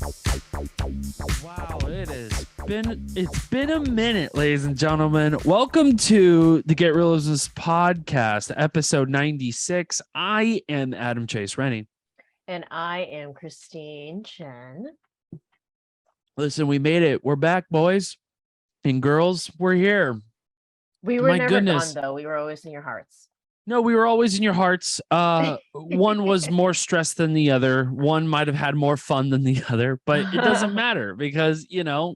Wow, it's been a minute, ladies and gentlemen. Welcome to the Get Reelisms podcast, episode 96. I am Adam Chase Rennie. And I am Christine Chen. Listen, we made it. We're back, boys and girls. We're here. We were My never goodness. gone, though. We were always in your hearts. No, we were always in your hearts. One was more stressed than the other. One might have had more fun than the other, but it doesn't matter because, you know,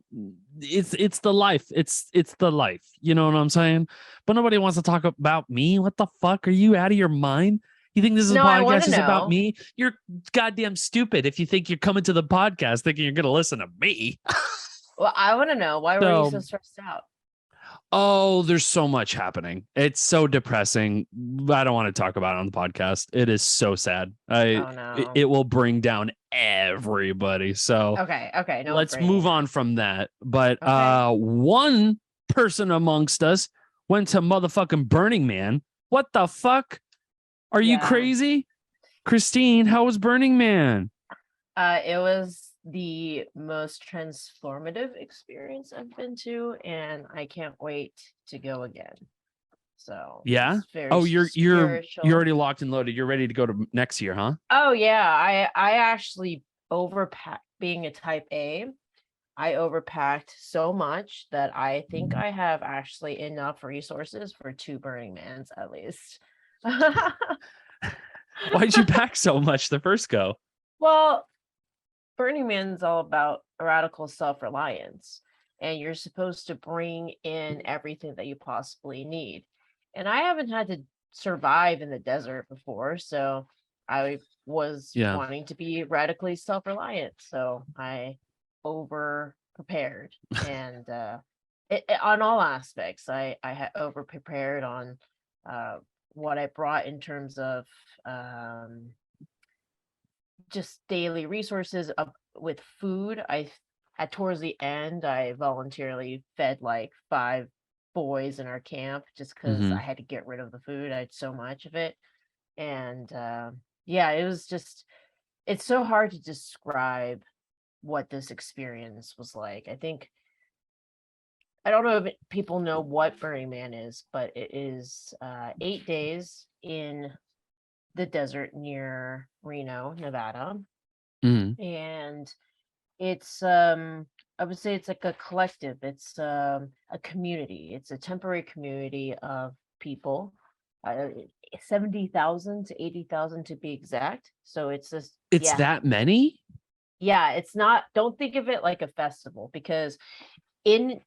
it's the life. It's the life. You know what I'm saying? But nobody wants to talk about me. What the fuck? Are you out of your mind? You think this is No, a podcast is about know. me? You're goddamn stupid if you think you're coming to the podcast thinking you're going to listen to me. Well, I want to know, why were you so stressed out? Oh, there's so much happening. It's so depressing. I don't want to talk about it on the podcast. It is so sad. It will bring down everybody. So okay. No, let's move on from that. But one person amongst us went to motherfucking Burning Man. What the fuck? Are you crazy? Christine, how was Burning Man? It was the most transformative experience I've been to, and I can't wait to go again. So yeah. Oh, you're already locked and loaded. You're ready to go to next year, huh? Oh yeah. I actually overpacked. Being a type A, I overpacked so much that I think I have actually enough resources for 2 Burning Mans at least. Why'd you pack so much the first go? Well, Burning Man's all about radical self-reliance, and you're supposed to bring in everything that you possibly need. And I haven't had to survive in the desert before, so I was wanting to be radically self-reliant. So I over prepared, and on all aspects, I had over prepared on what I brought in terms of just daily resources with food. Towards the end, I voluntarily fed like 5 boys in our camp just because I had to get rid of the food. I had so much of it. And it was just, it's so hard to describe what this experience was like. I don't know if people know what Burning Man is, but it is 8 days in the desert near Reno, Nevada. And it's I would say it's like a collective. It's a community. It's a temporary community of people, 70,000 to 80,000 to be exact. So it's just that many? Yeah, it's not, don't think of it like a festival, because in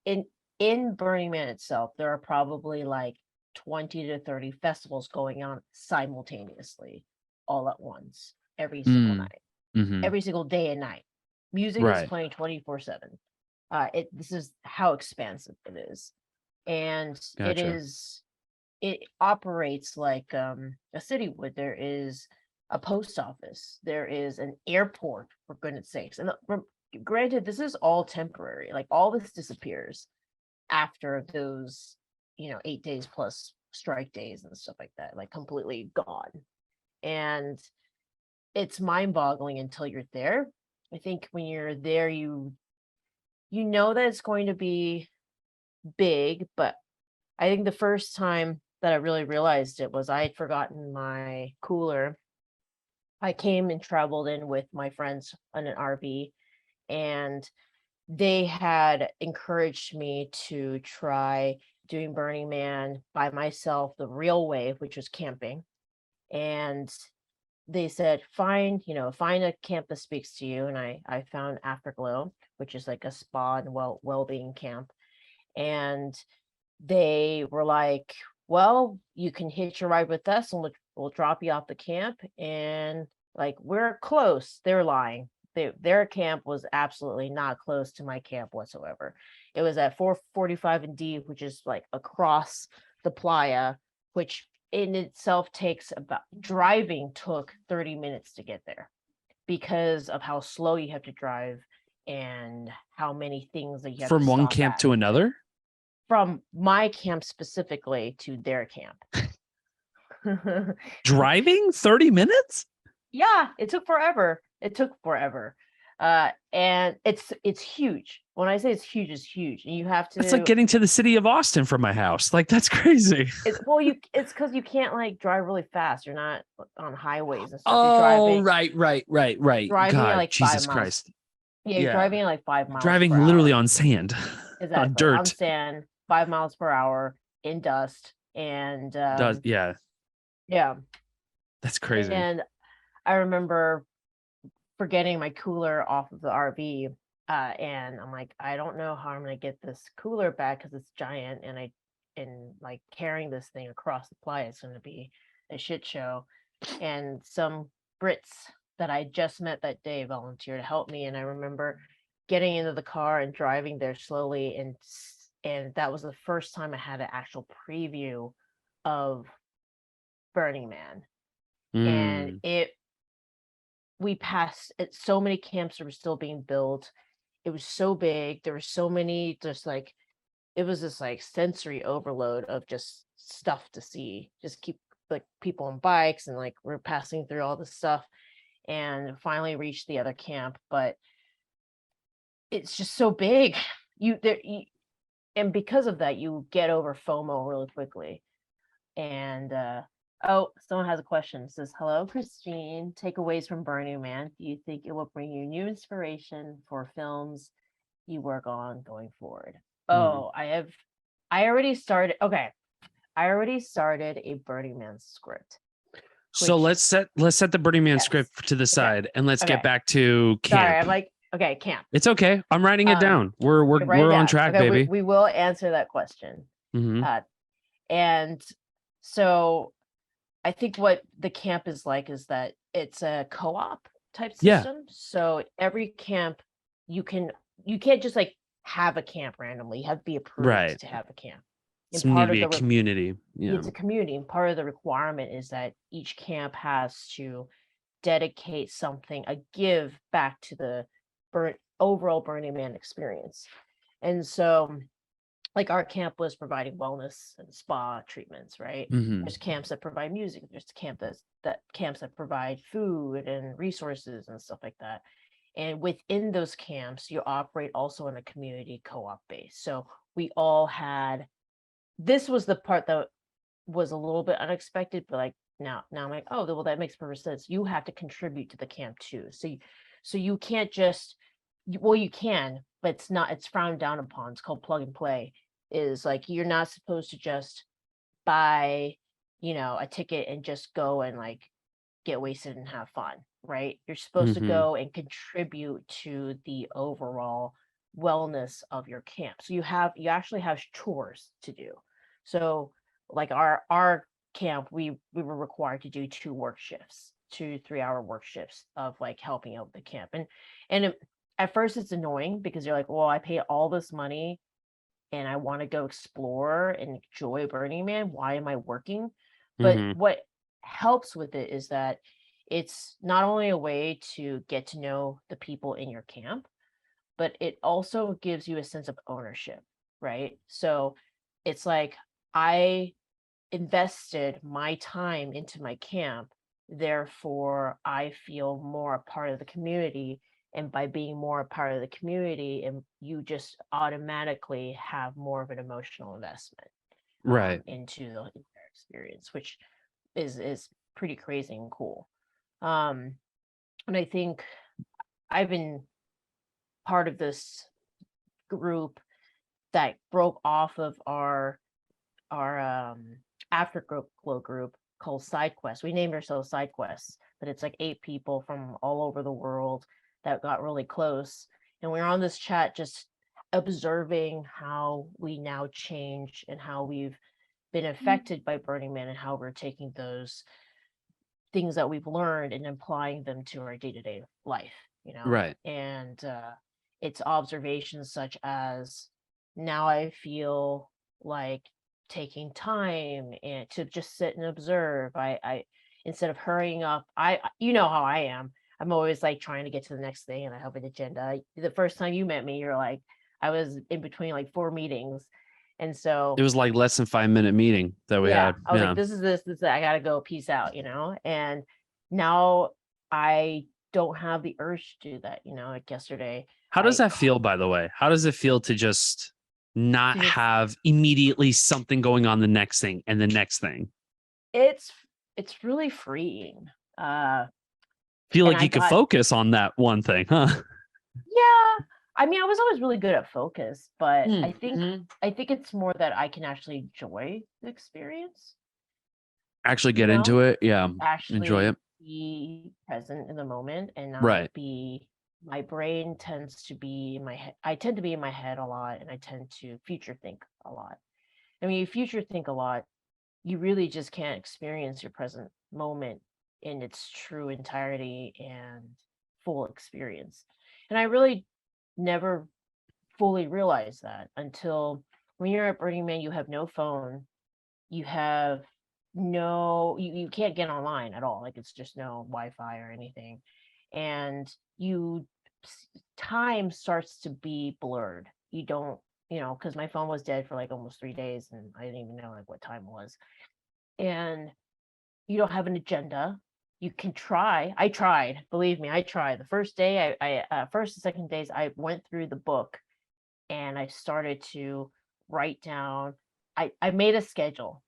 Burning Man itself, there are probably like 20 to 30 festivals going on simultaneously, all at once, every single night, every single day and night. Music is playing 24/7. This is how expansive it is. And it operates like a city would. There is a post office, there is an airport, for goodness sakes. And granted, this is all temporary. Like, all this disappears after those 8 days plus strike days and stuff like that, like completely gone. And it's mind-boggling until you're there. I think when you're there, you know that it's going to be big, but I think the first time that I really realized it was I had forgotten my cooler. I came and traveled in with my friends on an RV, and they had encouraged me to try doing Burning Man by myself the real way, which was camping. And they said, find a camp that speaks to you. And I found Afterglow, which is like a spa and well-being camp. And they were like, well, you can hitch a ride with us, and we'll drop you off the camp. And like, we're close. They're lying. Their camp was absolutely not close to my camp whatsoever. It was at 445 and D, which is like across the playa, which in itself driving took 30 minutes to get there because of how slow you have to drive and how many things that you have from one camp to another. From my camp specifically to their camp. Driving 30 minutes? Yeah, it took forever. And it's huge. When I say it's huge, it's huge. And you have It's like to, getting to the city of Austin from my house. Like, that's crazy. it's because you can't like drive really fast. You're not on highways and stuff. You're Oh, right. driving at God, like five Jesus miles. Christ. Yeah, you're Yeah. driving at like 5 miles Driving per literally hour. on sand, on Exactly. On dirt. sand, 5 miles per hour in dust. And Yeah, yeah. that's crazy. And I remember forgetting my cooler off of the RV. And I'm like, I don't know how I'm gonna get this cooler back because it's giant, and like carrying this thing across the playa is gonna be a shit show. And some Brits that I just met that day volunteered to help me. And I remember getting into the car and driving there slowly, and that was the first time I had an actual preview of Burning Man. And Mm. we passed it, so many camps that were still being built. It was so big. There were so many, just like, it was this like sensory overload of just stuff to see. Just keep like people on bikes, and like we're passing through all this stuff, and finally reached the other camp. But it's just so big. And because of that, you get over FOMO really quickly. And oh, someone has a question. It says, hello, Christine. Takeaways from Burning Man. Do you think it will bring you new inspiration for films you work on going forward? Mm. Oh, I already started. Okay. I already started a Burning Man script. So Which, let's set the Burning Man yes. script to the Okay. side, and let's get Okay. back to Sorry, camp. I'm like, okay, camp. It's okay. I'm writing it down. Okay, write it We're on down. track, Okay, baby. we will answer that question. Hmm. And so I think what the camp is like is that it's a co-op type Yeah. system. So every camp, you can't just like have a camp randomly. You have to be approved Right. to have a camp. And It's need part to of be a the community. Yeah. it's a community, and part of the requirement is that each camp has to dedicate something, a give back to the overall Burning Man experience. And so like our camp was providing wellness and spa treatments, right? Hmm. There's camps that provide music. There's camps that provide food and resources and stuff like that. And within those camps, you operate also in a community co-op base. So we all had, this was the part that was a little bit unexpected, but like now I'm like, oh, well, that makes perfect sense. You have to contribute to the camp too. So you can't just, well, you can, but it's frowned down upon. It's called plug and play. Is like, you're not supposed to just buy, a ticket and just go and like get wasted and have fun, right? You're supposed to Hmm. go and contribute to the overall wellness of your camp. So you actually have chores to do. So like our camp, we were required to do 2 work shifts, 2 3-hour work shifts of like helping out the camp. And at first it's annoying because you're like, well, I paid all this money and I want to go explore and enjoy Burning Man. Why am I working? But Hmm. what helps with it is that it's not only a way to get to know the people in your camp, but it also gives you a sense of ownership, right? So it's like, I invested my time into my camp, therefore I feel more a part of the community. And by being more a part of the community, and you just automatically have more of an emotional investment Right. into the entire experience, which is pretty crazy and cool. um and I think I've been part of this group that broke off of our afterglow group called Side Quest. We named ourselves Side Quests, but it's like 8 people from all over the world that got really close. And we were on this chat just observing how we now change and how we've been affected by Burning Man, and how we're taking those things that we've learned and applying them to our day-to-day life, Right. and it's observations such as, now I feel like taking time and to just sit and observe. I instead of hurrying up, you know how I am. I'm always like trying to get to the next thing, and I have an agenda. The first time you met me, you're like, I was in between like 4 meetings. And so It was like less than 5 minute meeting that we yeah, had. I was like, Yeah. this is I gotta go, peace out. And now I don't have the urge to do that. Like yesterday, How does that feel, by the way? How does it feel to just not have immediately something going on the next thing and the next thing? It's really freeing. Feel like you could focus on that one thing, huh? Yeah. I mean, I was always really good at focus, but I Mm-hmm. think it's more that I can actually enjoy the experience. Actually get into it. Yeah. Actually Enjoy it. be present in the moment and not Right. be, my brain tends to be in my head. I tend to be in my head a lot, and I tend to future think a lot. I mean, you future think a lot, you really just can't experience your present moment in its true entirety and full experience. And I really never fully realized that until when you're at Burning Man, you have no phone, you have you can't get online at all. Like, it's just no Wi-Fi or anything. And time starts to be blurred. You don't, because my phone was dead for like almost 3 days and I didn't even know like what time it was. And you don't have an agenda. You can try. I tried, believe me, I tried. The first day, first and second days, I went through the book and I started to write down. I made a schedule.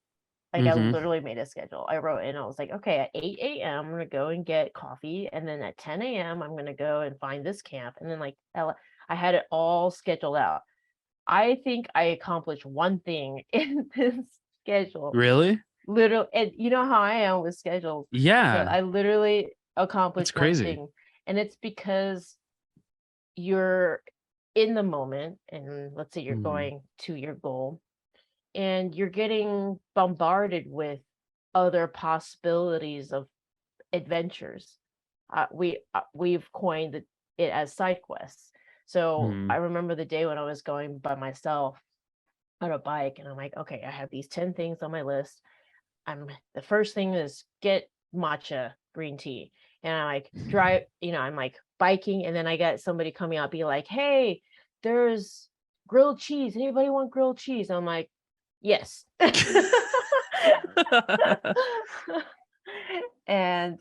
Like, I literally made a schedule. I wrote in, I was like, okay, at 8 a.m., I'm going to go and get coffee. And then at 10 a.m., I'm going to go and find this camp. And then, like, I had it all scheduled out. I think I accomplished one thing in this schedule. Really? Literally. And you know how I am with schedules. Yeah. So I literally accomplished one thing. And it's because you're in the moment. And let's say you're going to your goal. And you're getting bombarded with other possibilities of adventures. We've coined it as side quests. So I remember the day when I was going by myself on a bike, and I'm like, okay, I have these 10 things on my list. The first thing is get matcha green tea, and I like drive. I'm like biking, and then I got somebody coming out, be like, hey, there's grilled cheese. Anybody want grilled cheese? I'm like, yes. and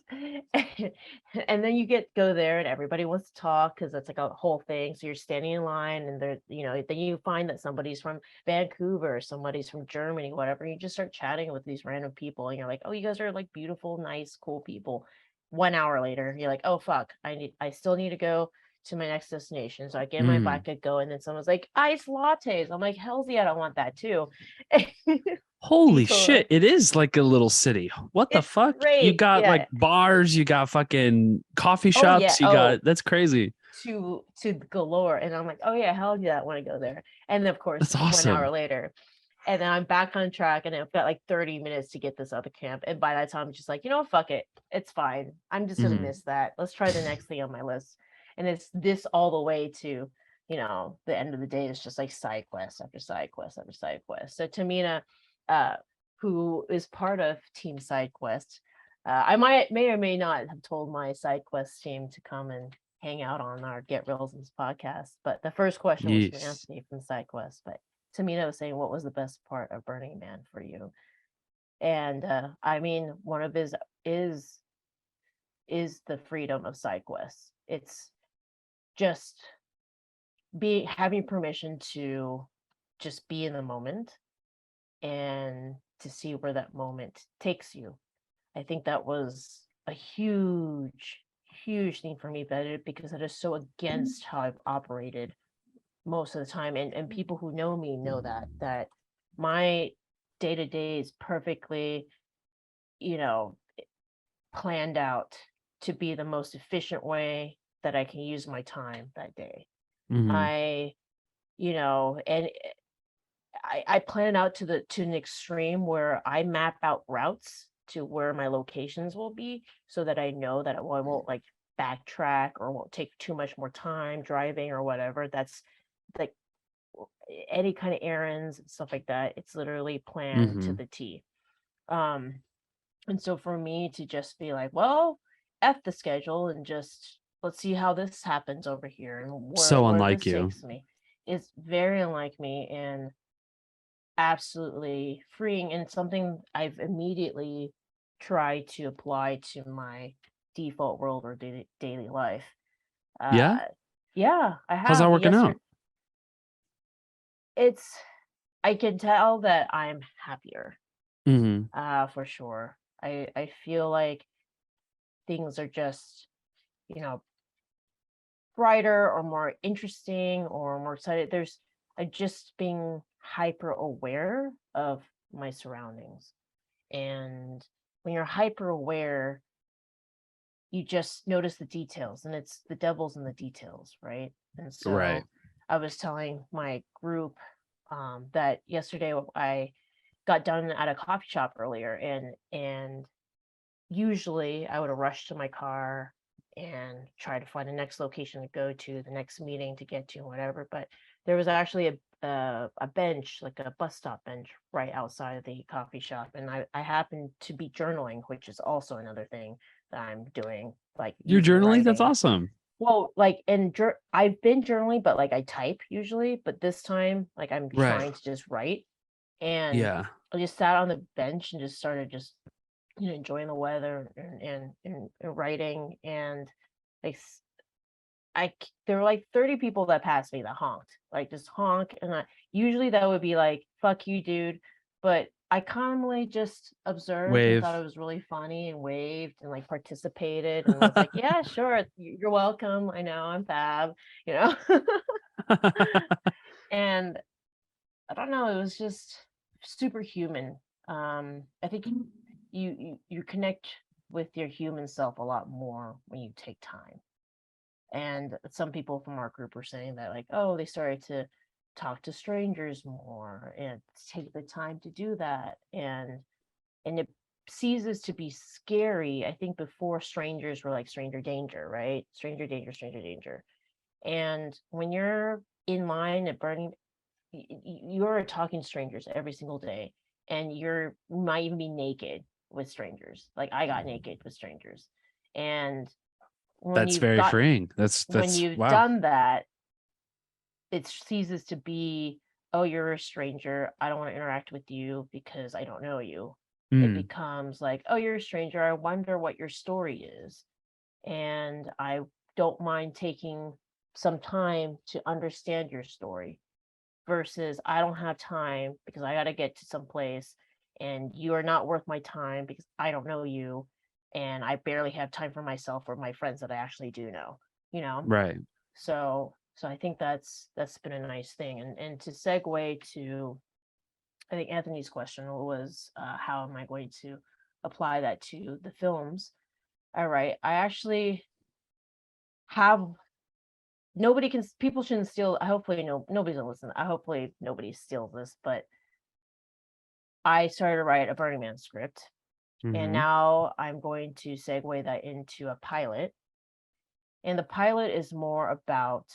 and then you go there and everybody wants to talk because that's like a whole thing. So you're standing in line and then you find that somebody's from Vancouver, somebody's from Germany, whatever. You just start chatting with these random people and you're like, oh, you guys are like beautiful, nice, cool people. 1 hour later, you're like, oh fuck, I still need to go to my next destination. So I get my bike, I go, and then someone's like, iced lattes. I'm like, hell's yeah, I don't want that too. Holy shit, it is like a little city. What the fuck? Great. You got like bars, you got fucking coffee shops, you got, that's crazy. To galore. And I'm like, oh yeah, hell yeah, I want to go there. And then, of course, that's awesome. 1 hour later. And then I'm back on track and I've got like 30 minutes to get this other camp. And by that time, I'm just like, fuck it. It's fine. I'm just going to miss that. Let's try the next thing on my list. And it's this all the way to, the end of the day is just like side quest after side quest after side quest. So Tamina, who is part of Team Side Quest, I may or may not have told my side quest team to come and hang out on our Get Reelisms podcast. But the first question was from Anthony from Side Quest. But Tamina was saying, what was the best part of Burning Man for you? And I mean, one of his is the freedom of side quests. It's just having permission to just be in the moment and to see where that moment takes you. I think that was a huge thing for me, because it is so against how I've operated most of the time. And people who know me know that my day-to-day is perfectly, planned out to be the most efficient way that I can use my time that day. And I plan out to an extreme where I map out routes to where my locations will be, so that I know that I won't like backtrack or won't take too much more time driving or whatever. That's like any kind of errands and stuff like that. It's literally planned to the T. And so for me to just be like, well, F the schedule and just let's see how this happens over here and where this takes me, is very unlike me and absolutely freeing, and something I've immediately tried to apply to my default world or daily life. Yeah. Yeah, I How's that have. working Yesterday, out? I can tell that I'm happier, Hmm. for sure. I feel like things are just, you know, brighter or more interesting or more excited. There's just being hyper aware of my surroundings. And when you're hyper aware, you just notice the details, and it's the devil's in the details, right? And Right. so I was telling my group that yesterday I got done at a coffee shop earlier, and usually I would have rushed to my car and try to find the next location to go to, the next meeting to get to, whatever. But there was actually a bench, like a bus stop bench, right outside of the coffee shop, and I happened to be journaling, which is also another thing that I'm doing, like You're using journaling? That's writing. awesome. Well, like I've been journaling, but like I type usually, but this time like I'm Right. trying to just write, and Yeah. I just sat on the bench and just started just enjoying the weather and writing, and like there were like 30 people that passed me that honked, like just honk, and usually that would be like fuck you, dude, but I calmly just observed and thought Wave. it was really funny and waved and like participated and was like, yeah, sure, you're welcome. I know I'm fab, you know. And I don't know, it was just superhuman. I think you connect with your human self a lot more when you take time. And some people from our group were saying that, like, oh, they started to talk to strangers more and take the time to do that. And it ceases to be scary. I think before strangers were like stranger danger, right? Stranger danger, stranger danger. And when you're in line at Burning, you're talking to strangers every single day, and you might even be naked with strangers. Like I got naked with strangers, and when That's you've very got freeing. when That's you've wow. done that, it ceases to be, oh, you're a stranger, I don't want to interact with you because I don't know you. It Mm, becomes like, oh, you're a stranger, I wonder what your story is, and I don't mind taking some time to understand your story, versus I don't have time because I got to get to some place, and you are not worth my time because I don't know you, and I barely have time for myself or my friends that I actually do know, you know? right. So I think that's been a nice thing. And to segue to, I think Anthony's question was, how am I going to apply that to the films? All right, I actually have, nobody can, people shouldn't steal, hopefully nobody's gonna listen, I hopefully nobody steals this, but I started to write a Burning Man script, and Hmm. now I'm going to segue that into a pilot. And the pilot is more about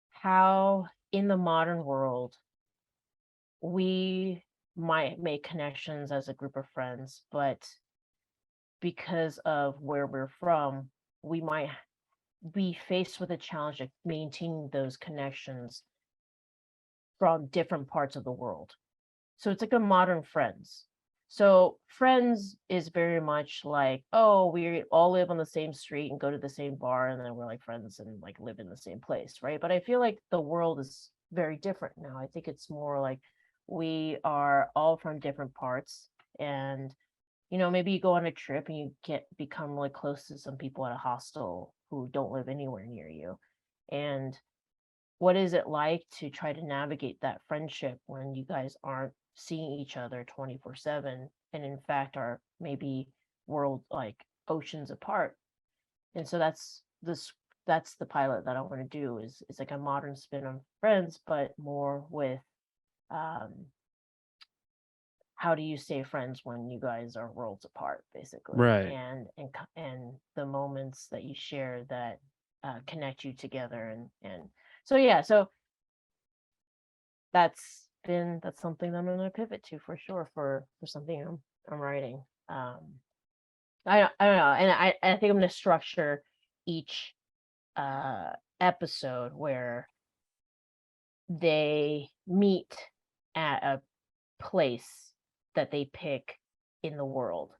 how in the modern world we might make connections as a group of friends, but because of where we're from, we might be faced with a challenge of maintaining those connections from different parts of the world. So it's like a modern Friends. So Friends is very much like, oh, we all live on the same street and go to the same bar, and then we're like friends and like live in the same place, right? But I feel like the world is very different now. I think it's more like we are all from different parts, and maybe you go on a trip and you get become really close to some people at a hostel who don't live anywhere near you. And what is it like to try to navigate that friendship when you guys aren't seeing each other 24/7, and in fact are maybe world like oceans apart? And so that's the pilot that I want to do, is it's like a modern spin on Friends, but more with, um how do you stay friends when you guys are worlds apart, basically, Right. and the moments that you share that connect you together, and so yeah, so that's something that I'm going to pivot to for sure, for something I'm writing. I don't know, and I think I'm going to structure each uh episode where they meet at a place that they pick in the world,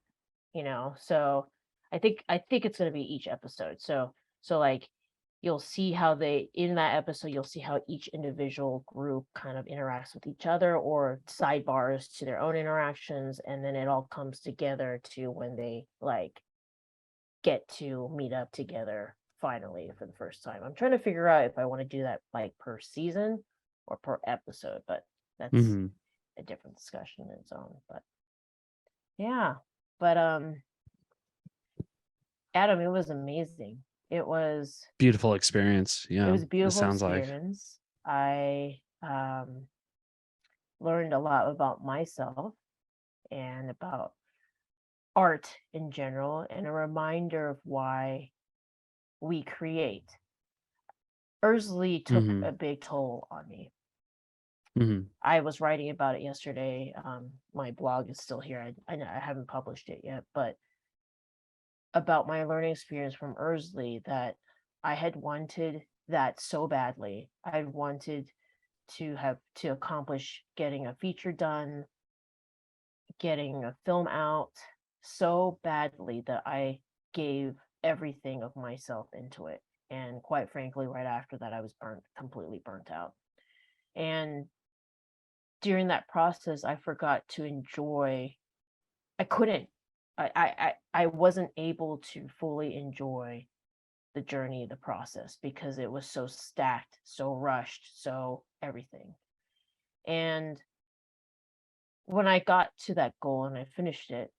so I think it's going to be each episode. So like you'll see how in that episode you'll see how each individual group kind of interacts with each other, or sidebars to their own interactions, and then it all comes together to when they like get to meet up together finally for the first time. I'm trying to figure out if I want to do that like per season or per episode, but that's a different discussion in its own. But yeah, but Adam, it was amazing. It was beautiful experience. Yeah, it was a it beautiful sounds like. experience. I learned a lot about myself and about art in general, and a reminder of why we create. Ursley took a big toll on me. I was writing about it yesterday. My blog is still here. I haven't published it yet, but about my learning experience from Ursley, that I had wanted that so badly. I wanted to accomplish getting a feature done, getting a film out so badly that I gave everything of myself into it. And quite frankly, right after that, I was completely burnt out. And during that process, I forgot to enjoy. I couldn't. I wasn't able to fully enjoy the journey, the process, because it was so stacked, so rushed, so everything. And when I got to that goal and I finished it,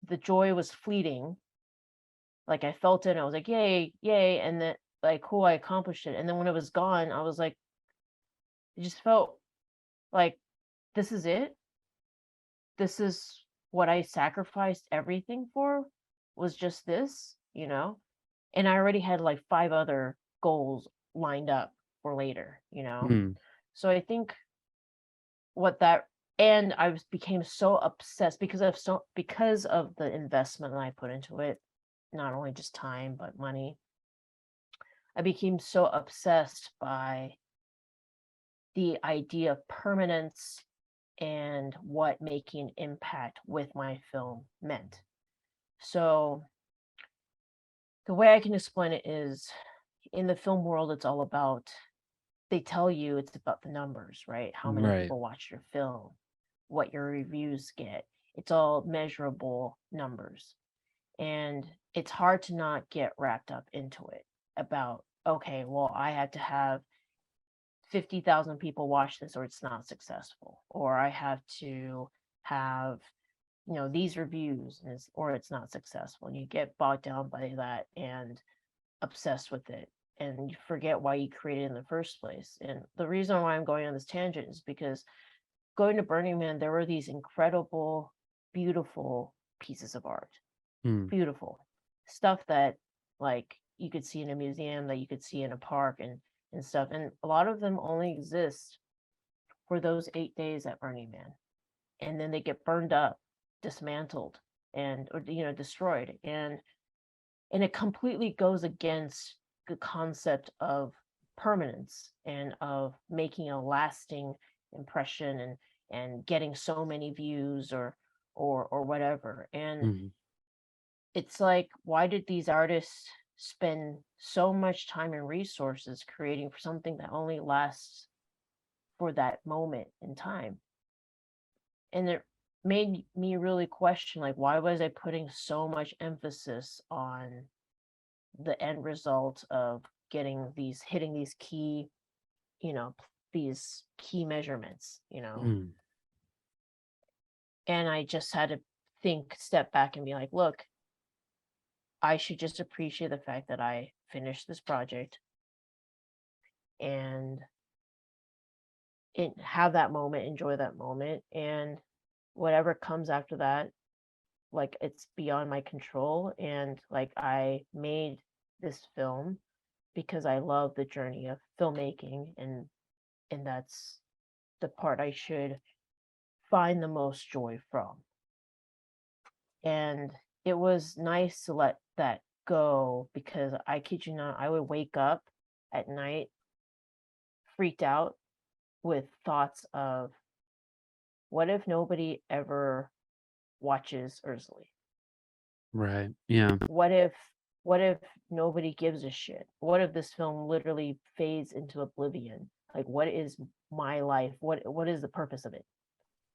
the joy was fleeting. Like I felt it and I was like, yay, yay. And then like, cool, I accomplished it. And then when it was gone, I was like, it just felt like, this is it. This is what I sacrificed everything for, was just this, And I already had like 5 other goals lined up for later, So I think what that, and became so obsessed because of the investment that I put into it, not only just time but money. I became so obsessed by the idea of permanence and what making impact with my film meant. So the way I can explain it is, in the film world, it's all about, they tell you it's about the numbers, right? How many people watch your film, what your reviews get. It's all measurable numbers. And it's hard to not get wrapped up into it about, okay, well, I have to have 50,000 people watch this or it's not successful, or I have to have these reviews or it's not successful, and you get bogged down by that and obsessed with it, and you forget why you created it in the first place. And the reason why I'm going on this tangent is because going to Burning Man, there were these incredible, beautiful pieces of art, beautiful stuff that like you could see in a museum, that you could see in a park and stuff. And a lot of them only exist for those 8 days at Burning Man. And then they get burned up, dismantled, or destroyed. And it completely goes against the concept of permanence and of making a lasting impression and getting so many views or whatever. And it's like, why did these artists spend so much time and resources creating for something that only lasts for that moment in time? And it made me really question, like, why was I putting so much emphasis on the end result of hitting these key, these key measurements, And I just had to step back and be like, look, I should just appreciate the fact that I finished this project and have that moment, enjoy that moment, and whatever comes after that, like, it's beyond my control. And like, I made this film because I love the journey of filmmaking, and that's the part I should find the most joy from. And it was nice to let that go, because I kid you not, I would wake up at night freaked out with thoughts of, what if nobody ever watches Ursley? Right. Yeah. What if nobody gives a shit? What if this film literally fades into oblivion? Like, what is my life? What is the purpose of it?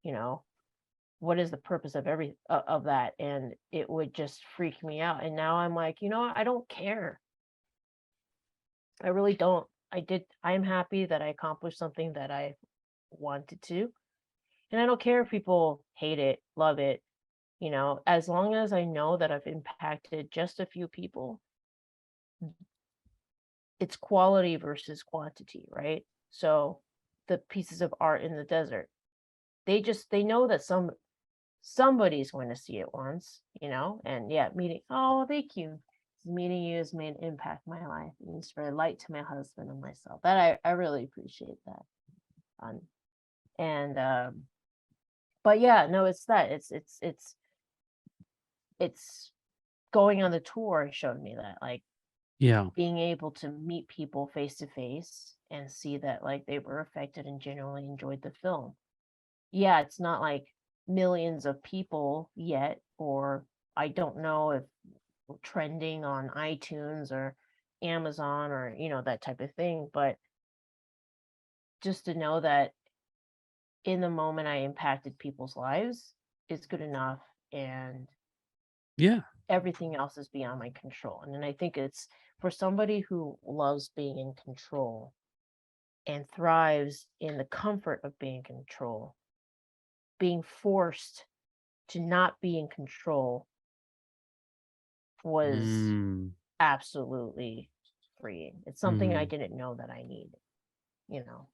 You know, what is the purpose of of that? And it would just freak me out. And now I'm like, I don't care. I really don't. I am happy that I accomplished something that I wanted to. And I don't care if people hate it, love it, as long as I know that I've impacted just a few people. It's quality versus quantity, right? So the pieces of art in the desert, they know that somebody's going to see it once, and yeah, oh, thank you. Meeting you has made an impact in my life. It means spread light to my husband and myself. That I really appreciate that. And but yeah, no, it's that. It's going on the tour showed me that, like, Yeah. being able to meet people face to face and see that, like, they were affected and genuinely enjoyed the film. Yeah, it's not like millions of people yet, or I don't know if we're trending on iTunes or Amazon or, that type of thing, but just to know that in the moment I impacted people's lives is good enough, and Yeah. everything else is beyond my control. And then I think it's for somebody who loves being in control and thrives in the comfort of being in control, being forced to not be in control was Mm. absolutely freeing. It's something I Mm. didn't know that I needed, you know.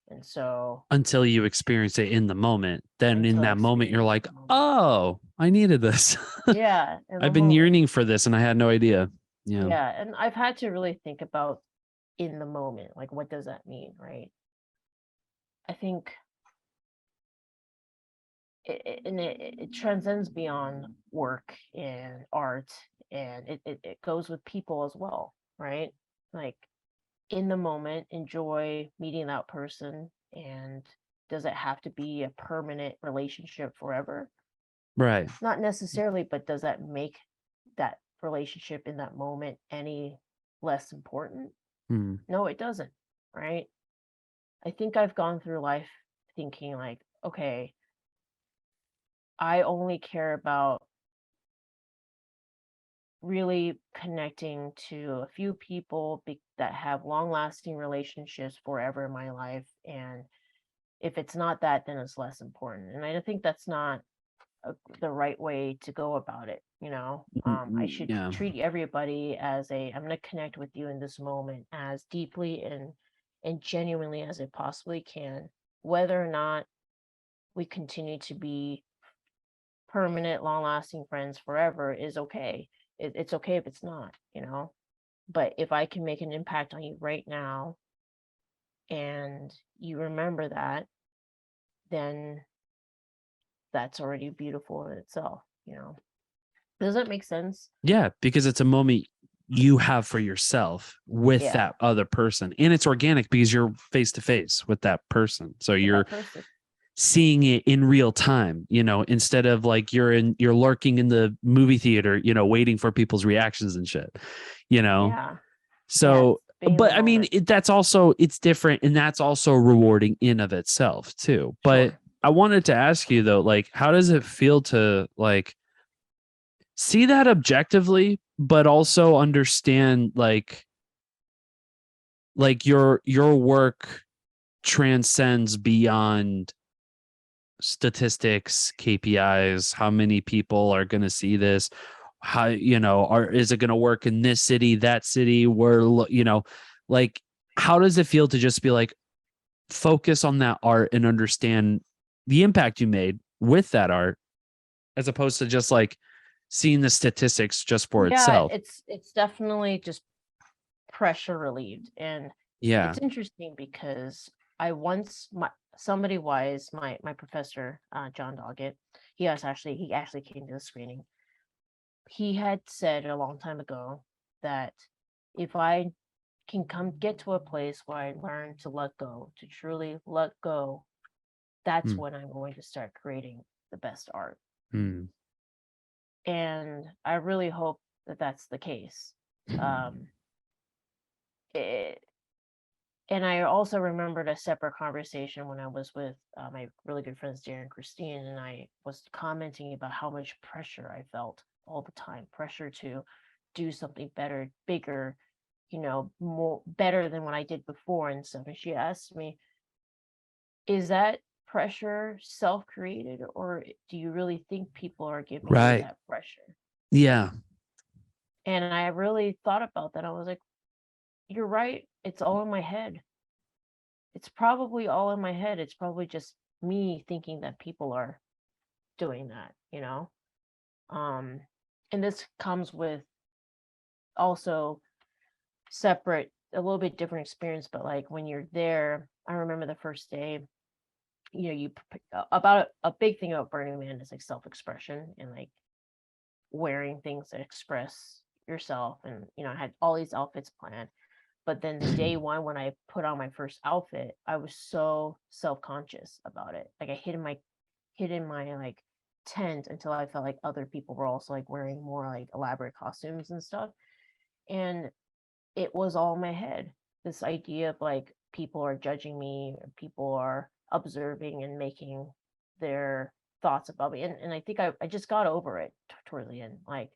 And so Until you experience it in the moment, then in until I that moment you're experienced like, the moment. oh, I needed this. Yeah, in the I've been moment. yearning for this and I had no idea. Yeah. Yeah, and I've had to really think about in the moment, like, what does that mean, right? I think it transcends beyond work and art, and it goes with people as well, right? Like, in the moment, enjoy meeting that person, and does it have to be a permanent relationship forever? Right. Not necessarily, but does that make that relationship in that moment any less important? Hmm. No, it doesn't, right? I think I've gone through life thinking, like, okay, I only care about really connecting to a few people that have long lasting relationships forever in my life. And if it's not that, then it's less important. And I think that's not the right way to go about it. I should Yeah. treat everybody as I'm going to connect with you in this moment as deeply and genuinely as I possibly can, whether or not we continue to be permanent, long lasting friends forever is okay. It's okay if it's not. But if I can make an impact on you right now and you remember that, then that's already beautiful in itself. Does that make sense? Yeah. Because it's a moment you have for yourself with Yeah, that other person. And it's organic because you're face to face with that person. So with you're that person. seeing it in real time, instead of like you're lurking in the movie theater, waiting for people's reactions and shit, you know? Yeah. Yeah, So, it's being in the but I mean, moment. it's different and that's also rewarding in of itself too. But Sure. I wanted to ask you though, like, how does it feel to like see that objectively, but also understand like your work transcends beyond statistics, KPIs, how many people are going to see this, how, is it going to work in this city, that city, where, like, how does it feel to just be like, focus on that art and understand the impact you made with that art, as opposed to just like seeing the statistics just for Yeah, itself? it's definitely just pressure relieved. And Yeah. it's interesting because I once somebody wise, my professor, John Doggett, he actually came to the screening. He had said a long time ago that if I can get to a place where I learn to let go, to truly let go, that's Hmm. when I'm going to start creating the best art. Hmm. And I really hope that that's the case. It, and I also remembered a separate conversation when I was with my really good friends, Darren and Christine, and I was commenting about how much pressure I felt all the time, pressure to do something better, bigger, more better than what I did before and stuff. And she asked me, is that pressure self-created, or do you really think people are giving you Right. that pressure? Yeah. And I really thought about that. I was like, you're right. It's all in my head. It's probably all in my head. It's probably just me thinking that people are doing that, Um, and this comes with also separate, a little bit different experience, but like when you're there, I remember the first day, about a big thing about Burning Man is like self-expression and like wearing things that express yourself. And, I had all these outfits planned. But then day one, when I put on my first outfit, I was so self-conscious about it. Like I hid in my like tent until I felt like other people were also like wearing more like elaborate costumes and stuff. And it was all in my head. This idea of like people are judging me, or people are observing and making their thoughts about me. And I think I just got over it toward the end. Like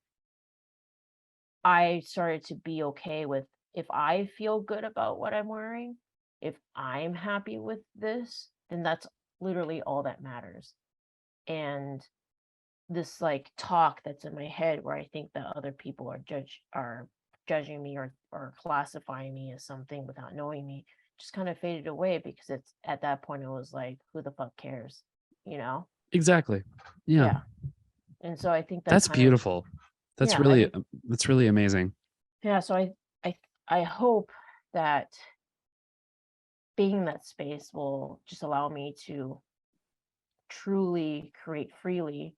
I started to be okay with, if I feel good about what I'm wearing, if I'm happy with this, then that's literally all that matters. And this like talk that's in my head where I think that other people are judging me, or classifying me as something without knowing me, just kind of faded away, because it's at that point it was like, who the fuck cares, you know? Exactly. Yeah. Yeah. And so I think that That's kind of, beautiful. That's yeah, I really think, that's really amazing. yeah. So I I hope that being in that space will just allow me to truly create freely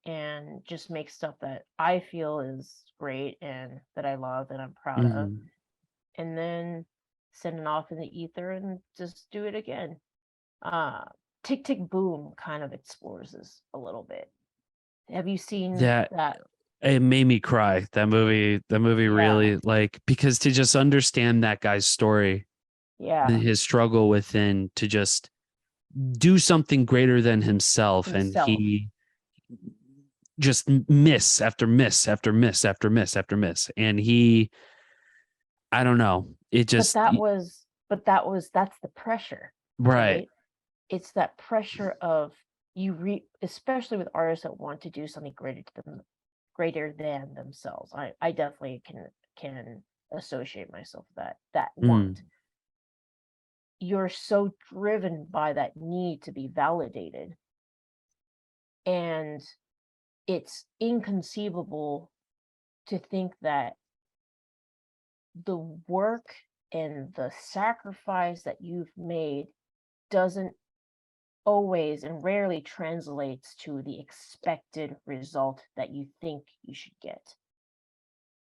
and just make stuff that I feel is great and that I love and I'm proud of, Mhm. and then send it off in the ether and just do it again. Uh, Tick Tick Boom kind of explores this a little bit. Have you seen That that? it made me cry. That movie Yeah, really, like, because to just understand that guy's story and yeah, his struggle within to just do something greater than himself, and himself. he just miss after miss after miss after miss after miss, and he, I don't know, it But just, that's the pressure, right. right? It's that pressure of especially with artists that want to do something greater than themselves. I definitely can associate myself with that Mm, want. You're so driven by that need to be validated, and it's inconceivable to think that the work and the sacrifice that you've made doesn't always and rarely translates to the expected result that you think you should get,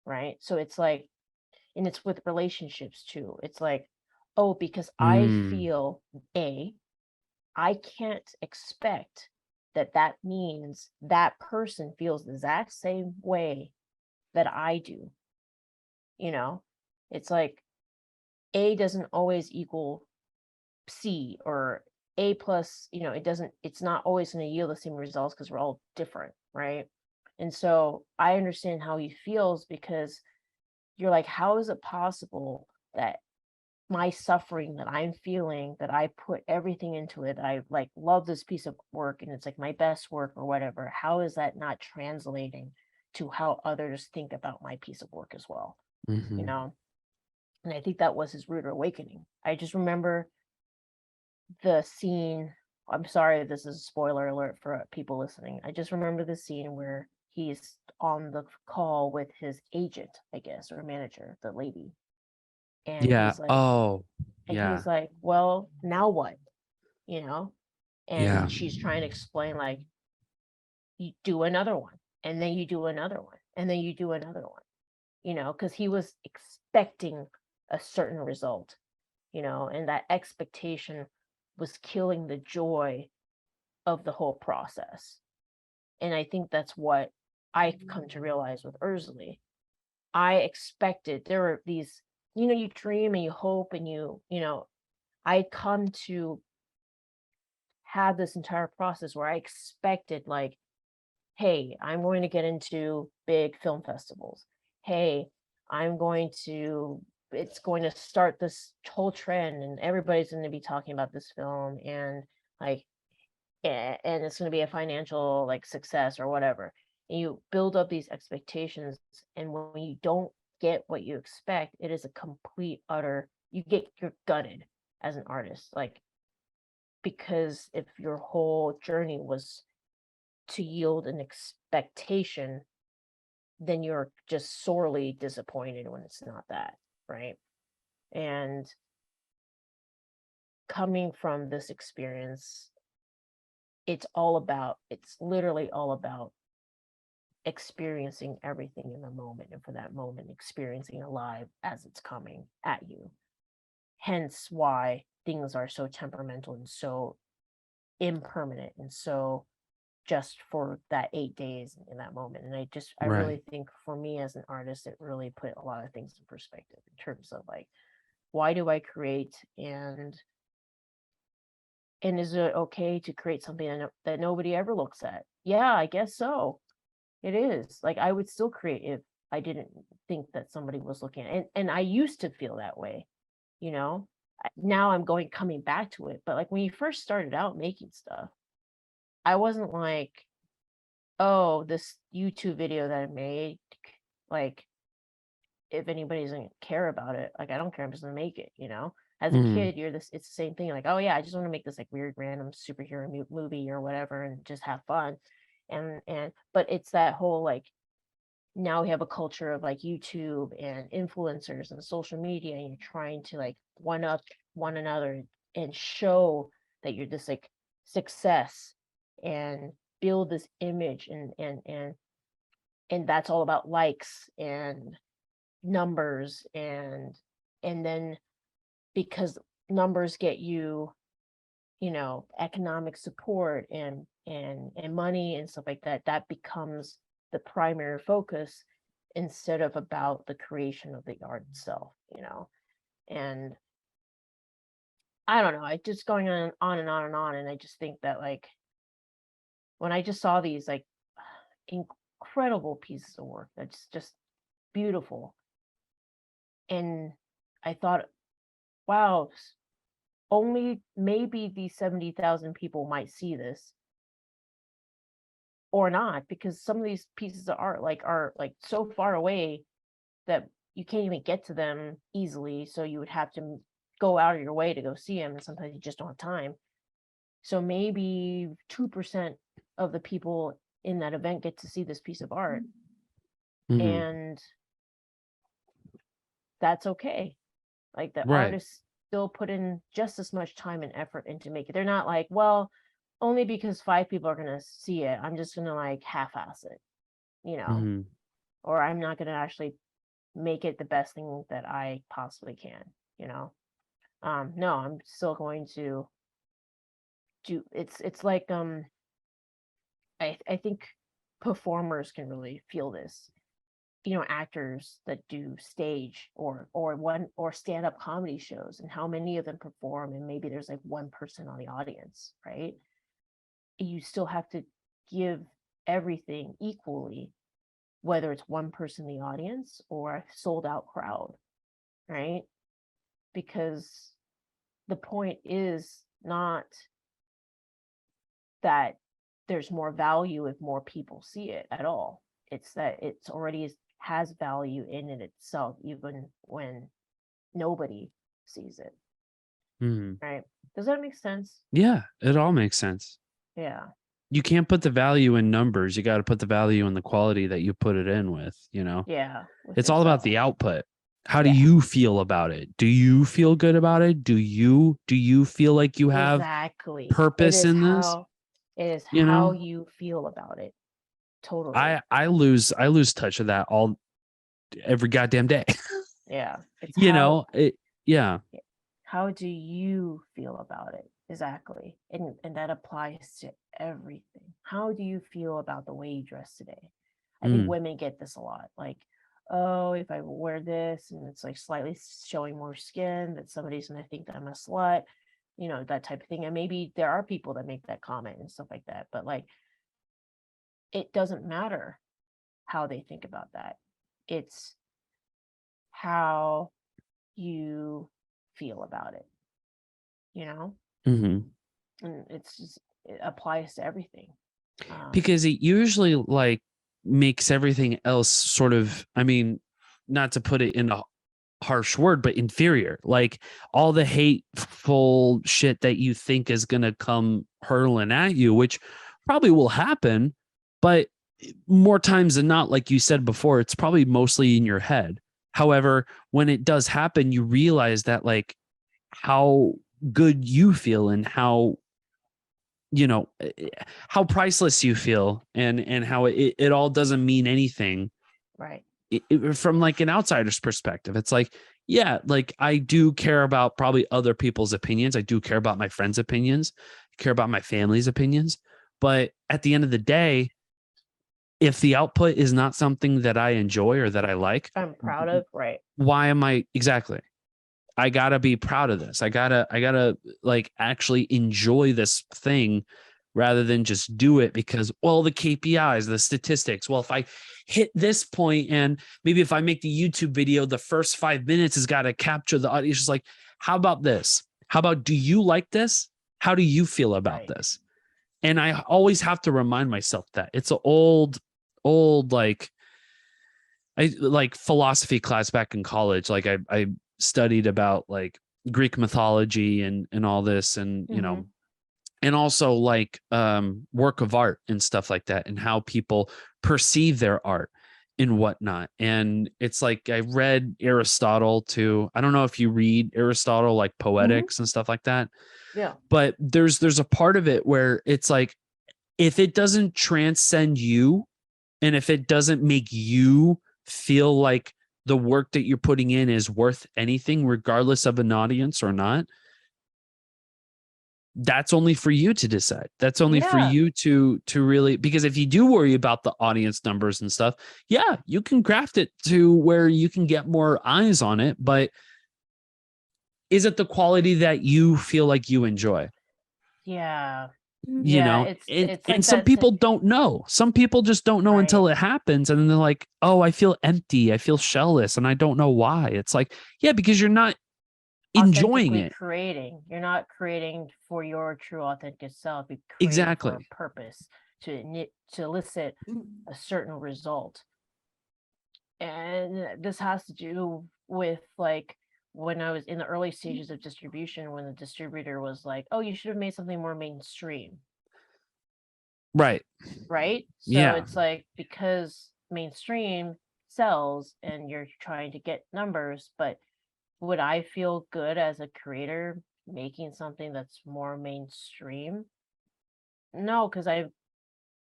right? So it's like, and it's with relationships too. It's like, oh, because I mm, feel A, I can't expect that that means that person feels the exact same way that I do. You know, it's like A doesn't always equal C, or A plus, it's not always going to yield the same results because we're all different, right? And so I understand how he feels, because you're like, how is it possible that my suffering that I'm feeling, that I put everything into it, I like love this piece of work and it's like my best work or whatever, how is that not translating to how others think about my piece of work as well, you mhm. know? And I think that was his rude awakening. I just remember the scene. I'm sorry, this is a spoiler alert for people listening. I just remember the scene where he's on the call with his agent, I guess, or manager, the lady. And Yeah. Oh, yeah. he's like, well, now what? You know? Yeah. And she's trying to explain, like, you do another one, and then you do another one, and then you do another one, because he was expecting a certain result, and that expectation was killing the joy of the whole process. And I think that's what I've come to realize with Ursula. I expected there were these, you dream and you hope and I come to have this entire process where I expected like, hey, I'm going to get into big film festivals. Hey, it's going to start this whole trend and everybody's going to be talking about this film and like, and it's going to be a financial like success or whatever. And you build up these expectations. And when you don't get what you expect, it is a complete you're gutted as an artist. Like, because if your whole journey was to yield an expectation, then you're just sorely disappointed when it's not that, right? And coming from this experience, it's literally all about experiencing everything in the moment, and for that moment, experiencing alive as it's coming at you. Hence why things are so temperamental and so impermanent and so just for that 8 days in that moment. And I Right. really think for me as an artist, it really put a lot of things in perspective in terms of like, why do I create, and is it okay to create something that nobody ever looks at? Yeah, I guess so. It is. Like, I would still create if I didn't think that somebody was looking at it. And I used to feel that way, you know. Now I'm coming back to it, but like when you first started out making stuff, I wasn't like, oh, this YouTube video that I made, like, if anybody doesn't care about it, like, I don't care, I'm just gonna make it, As a kid, it's the same thing, like, oh yeah, I just want to make this like weird random superhero movie or whatever and just have fun. But it's that whole like, now we have a culture of like YouTube and influencers and social media, and you're trying to like one up one another and show that you're this like success and build this image, and that's all about likes and numbers, and then because numbers get you, economic support and money and stuff like that, that becomes the primary focus instead of about the creation of the art itself. And I don't know, I just going on and on and on, and I just think that like, when I just saw these like incredible pieces of work that's just beautiful, and I thought, wow, only maybe these 70,000 people might see this or not, because some of these pieces of art are like so far away that you can't even get to them easily, so you would have to go out of your way to go see them, and sometimes you just don't have time. So maybe 2% of the people in that event get to see this piece of art, and that's okay. Like, the Right. artists still put in just as much time and effort into make it. They're not like, well, only because 5 people are gonna see it, I'm just gonna like half-ass it, or I'm not gonna actually make it the best thing that I possibly can, no, I'm still going to do. It's like, I think performers can really feel this, actors that do stage or stand-up comedy shows, and how many of them perform, and maybe there's like one person on the audience, right? You still have to give everything equally, whether it's one person in the audience or a sold out crowd, right? Because the point is not that there's more value if more people see it at all. It's that it's already has value in it itself, even when nobody sees it. Right? Does that make sense? Yeah, it all makes sense. Yeah. You can't put the value in numbers. You got to put the value in the quality that you put it in with, Yeah. It's all about the output. How do Yeah. you feel about it? Do you feel good about it? Do you feel like you have Exactly. purpose in this? It is how you feel about it. Totally. I lose touch of that every goddamn day. Yeah. It's yeah. how do you feel about it? Exactly. And that applies to everything. How do you feel about the way you dress today? I think women get this a lot. Like, oh, if I wear this and it's like slightly showing more skin, that somebody's gonna think that I'm a slut, that type of thing. And maybe there are people that make that comment and stuff like that, but like, it doesn't matter how they think about that. It's how you feel about it, Mm-hmm. and it applies to everything. Because it usually like makes everything else sort of, I mean, not to put it in a harsh word, but inferior. Like all the hateful shit that you think is going to come hurling at you, which probably will happen, but more times than not, like you said before, it's probably mostly in your head. However, when it does happen, you realize that like how good you feel and how how priceless you feel and how it all doesn't mean anything, right. From like an outsider's perspective. It's like, yeah, like I do care about probably other people's opinions. I do care about my friends' opinions, I care about my family's opinions. But at the end of the day, if the output is not something that I enjoy or that I like, I'm proud of, right? why am I exactly? I gotta be proud of this. I gotta like actually enjoy this thing rather than just do it because, well, the KPIs, the statistics. Well, if I hit this point and maybe if I make the YouTube video, the first 5 minutes has got to capture the audience. Just like, how about this? How about, do you like this? How do you feel about this? And I always have to remind myself that it's an old, like, I like philosophy class back in college. Like I studied about like Greek mythology and all this, and and also like work of art and stuff like that, and how people perceive their art and whatnot. And it's like I read Aristotle too. I don't know if you read Aristotle, like Poetics and stuff like that. Yeah. But there's a part of it where it's like, if it doesn't transcend you and if it doesn't make you feel like the work that you're putting in is worth anything, regardless of an audience or not, that's only for you to decide. That's only for you to really, because if you do worry about the audience numbers and stuff, yeah, you can craft it to where you can get more eyes on it. But is it the quality that you feel like you enjoy? Yeah. And Like some people don't know. Some people just don't know until it happens. And then they're like, oh, I feel empty. I feel shellless. And I don't know why. It's like, yeah, because you're not enjoying it. Creating. You're not creating for your true authentic self. You're creating Exactly. for a purpose to elicit a certain result. And this has to do with like when I was in the early stages of distribution, when the distributor was like, oh, you should have made something more mainstream. Right. So it's like, because mainstream sells and you're trying to get numbers, but would I feel good as a creator making something that's more mainstream? No, because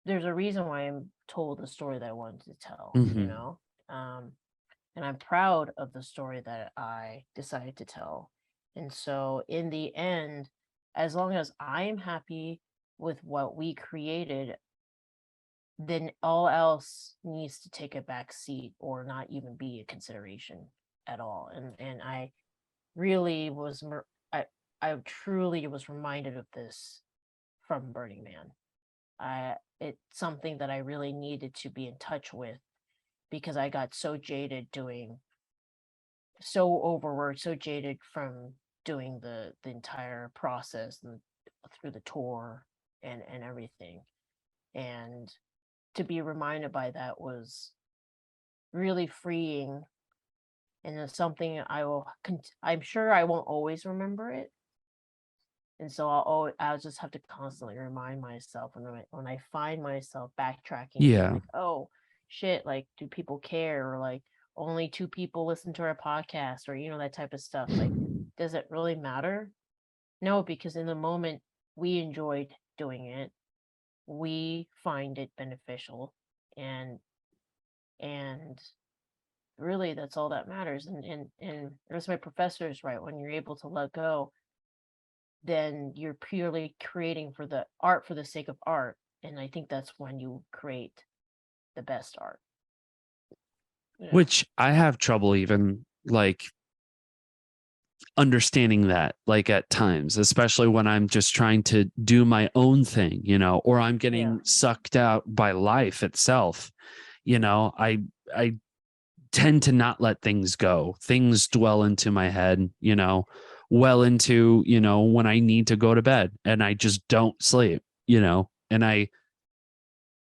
there's a reason why I'm told the story that I wanted to tell, and I'm proud of the story that I decided to tell. And so in the end, as long as I'm happy with what we created, then all else needs to take a back seat or not even be a consideration at all. And I really was I truly was reminded of this from Burning Man. It's something that I really needed to be in touch with, because I got so jaded so overworked, so jaded from doing the entire process and through the tour and everything. And to be reminded by that was really freeing, and it's something I'm sure I won't always remember it. And so I'll just have to constantly remind myself when I find myself backtracking, like, oh shit, like, do people care? Or like, only 2 people listen to our podcast, or that type of stuff. Like, does it really matter? No, because in the moment we enjoyed doing it, we find it beneficial, and really that's all that matters. And as my professor is right, when you're able to let go, then you're purely creating for the art for the sake of art. And I think that's when you create the best art. Which I have trouble even like understanding that, like at times, especially when I'm just trying to do my own thing, you know, or I'm Yeah. getting sucked out by life itself. You know, I tend to not let things go. Things dwell into my head, you know, well into, you know, when I need to go to bed and I just don't sleep, you know, and I,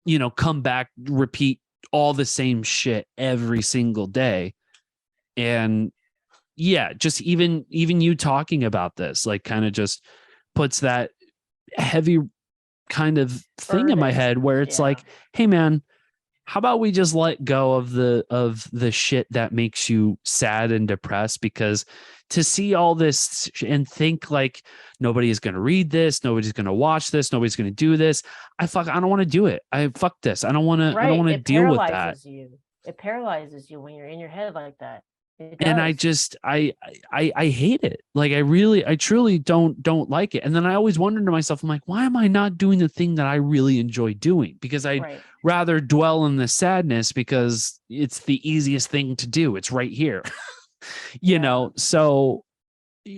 you know, come back, repeat all the same shit every single day. And yeah, just even you talking about this, like kind of just puts that heavy kind of thing in my Burden. head where it's Yeah. like, hey man, how about we just let go of the shit that makes you sad and depressed? Because to see all this and think like nobody is going to read this, nobody's going to watch this, nobody's going to do this. I don't want to do it. Fuck this. I don't Right. want to It deal with that. paralyzes you. It paralyzes you when you're in your head like that. It And does. I hate it. Like I truly don't like it. And then I always wonder to myself, I'm like, why am I not doing the thing that I really enjoy doing? Because I'd Right. rather dwell in the sadness because it's the easiest thing to do. It's right here. You know, so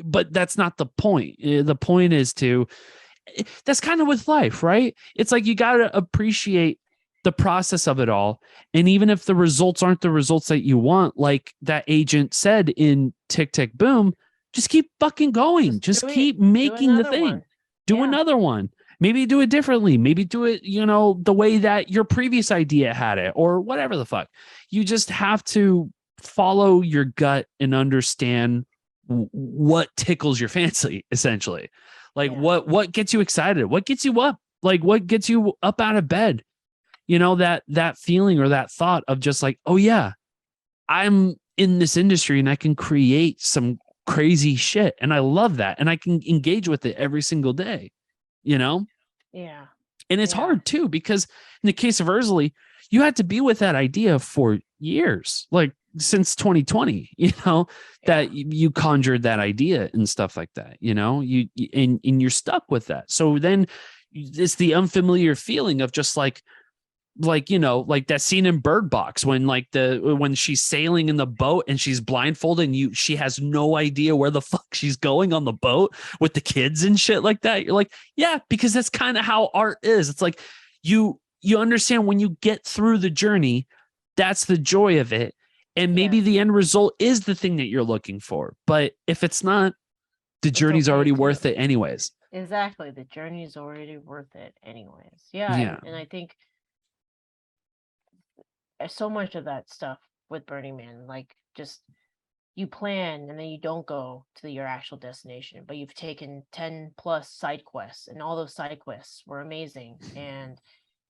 but that's not the point. The point is to that's kind of with life, right? It's like you got to appreciate the process of it all. And even if the results aren't the results that you want, like that agent said in Tick Tick Boom, just keep fucking going. Just keep Do making the another thing. one. Do Yeah. another one. Maybe do it differently. Maybe do it, you know, the way that your previous idea had it or whatever the fuck. You just have to follow your gut and understand what tickles your fancy, essentially. Like Yeah. what gets you excited? What gets you up? Like what gets you up out of bed? You know, that feeling or that thought of just like, oh yeah, I'm in this industry and I can create some crazy shit and I love that and I can engage with it every single day, you know? Yeah. And it's Yeah. hard too because in the case of Ursula, you had to be with that idea for years, like since 2020, you know, that you conjured that idea and stuff like that, you know, and you're stuck with that. So then it's the unfamiliar feeling of just like you know, like that scene in Bird Box when when she's sailing in the boat and she's blindfolded and she has no idea where the fuck she's going on the boat with the kids and shit like that. You're like, yeah, because that's kind of how art is. It's like you understand when you get through the journey, that's the joy of it. And maybe the end result is the thing that you're looking for. But if it's not, the journey's okay already too. worth it anyways. Exactly. The journey is already worth it anyways. Yeah. Yeah. And I think so much of that stuff with Burning Man, like just you plan and then you don't go to your actual destination, but you've taken 10 plus side quests and all those side quests were amazing. And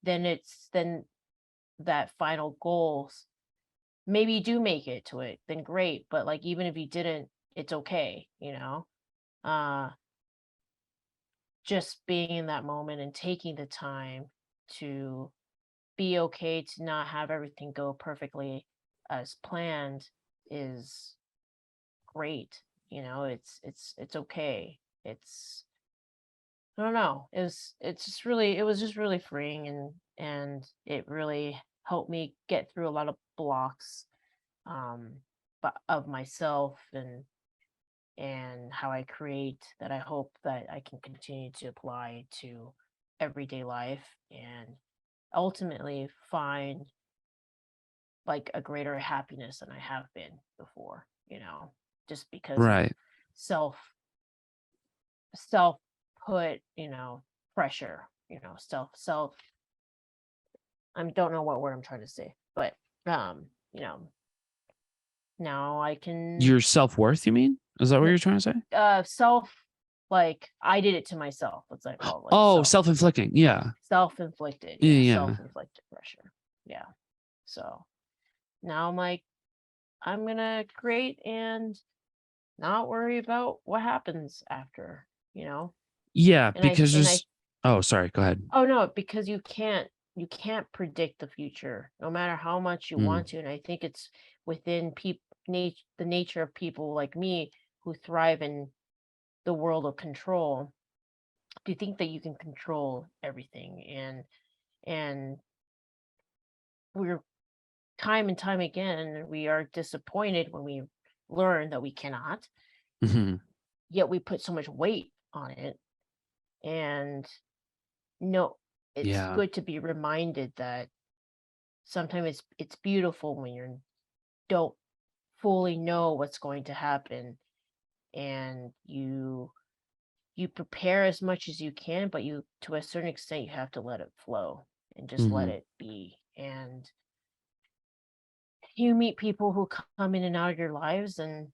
then that final goals, maybe you do make it to it, then great. But like, even if you didn't, it's okay, you know? Just being in that moment and taking the time to be okay to not have everything go perfectly as planned is great. You know, it's okay. It's I don't know. It was just really freeing and it really helped me get through a lot of blocks um but of myself and how I create that I hope that I can continue to apply to everyday life and ultimately find like a greater happiness than I have been before, you know, just because of Right. self self put, pressure, self I don't know what word I'm trying to say, but um, you know, now I can Your self-worth, you mean? Is that what you're trying to say? self like I did it to myself. What's that called? Like Oh, self-inflicting. Yeah. self-inflicted. Yeah. Yeah, Yeah. self-inflicted pressure. Yeah. So now I'm like, I'm gonna create and not worry about what happens after, you know? Yeah, And I because and I there's oh, sorry, go ahead. oh no, because you can't predict the future no matter how much you Mm, want to. And I think it's within the nature of people like me who thrive in the world of control. Do you think that you can control everything? And we're time and time again, we are disappointed when we learn that we cannot, yet we put so much weight on it. And no, it's Yeah. good to be reminded that sometimes it's beautiful when you don't fully know what's going to happen, and you prepare as much as you can, but you, to a certain extent, you have to let it flow and just let it be. And you meet people who come in and out of your lives and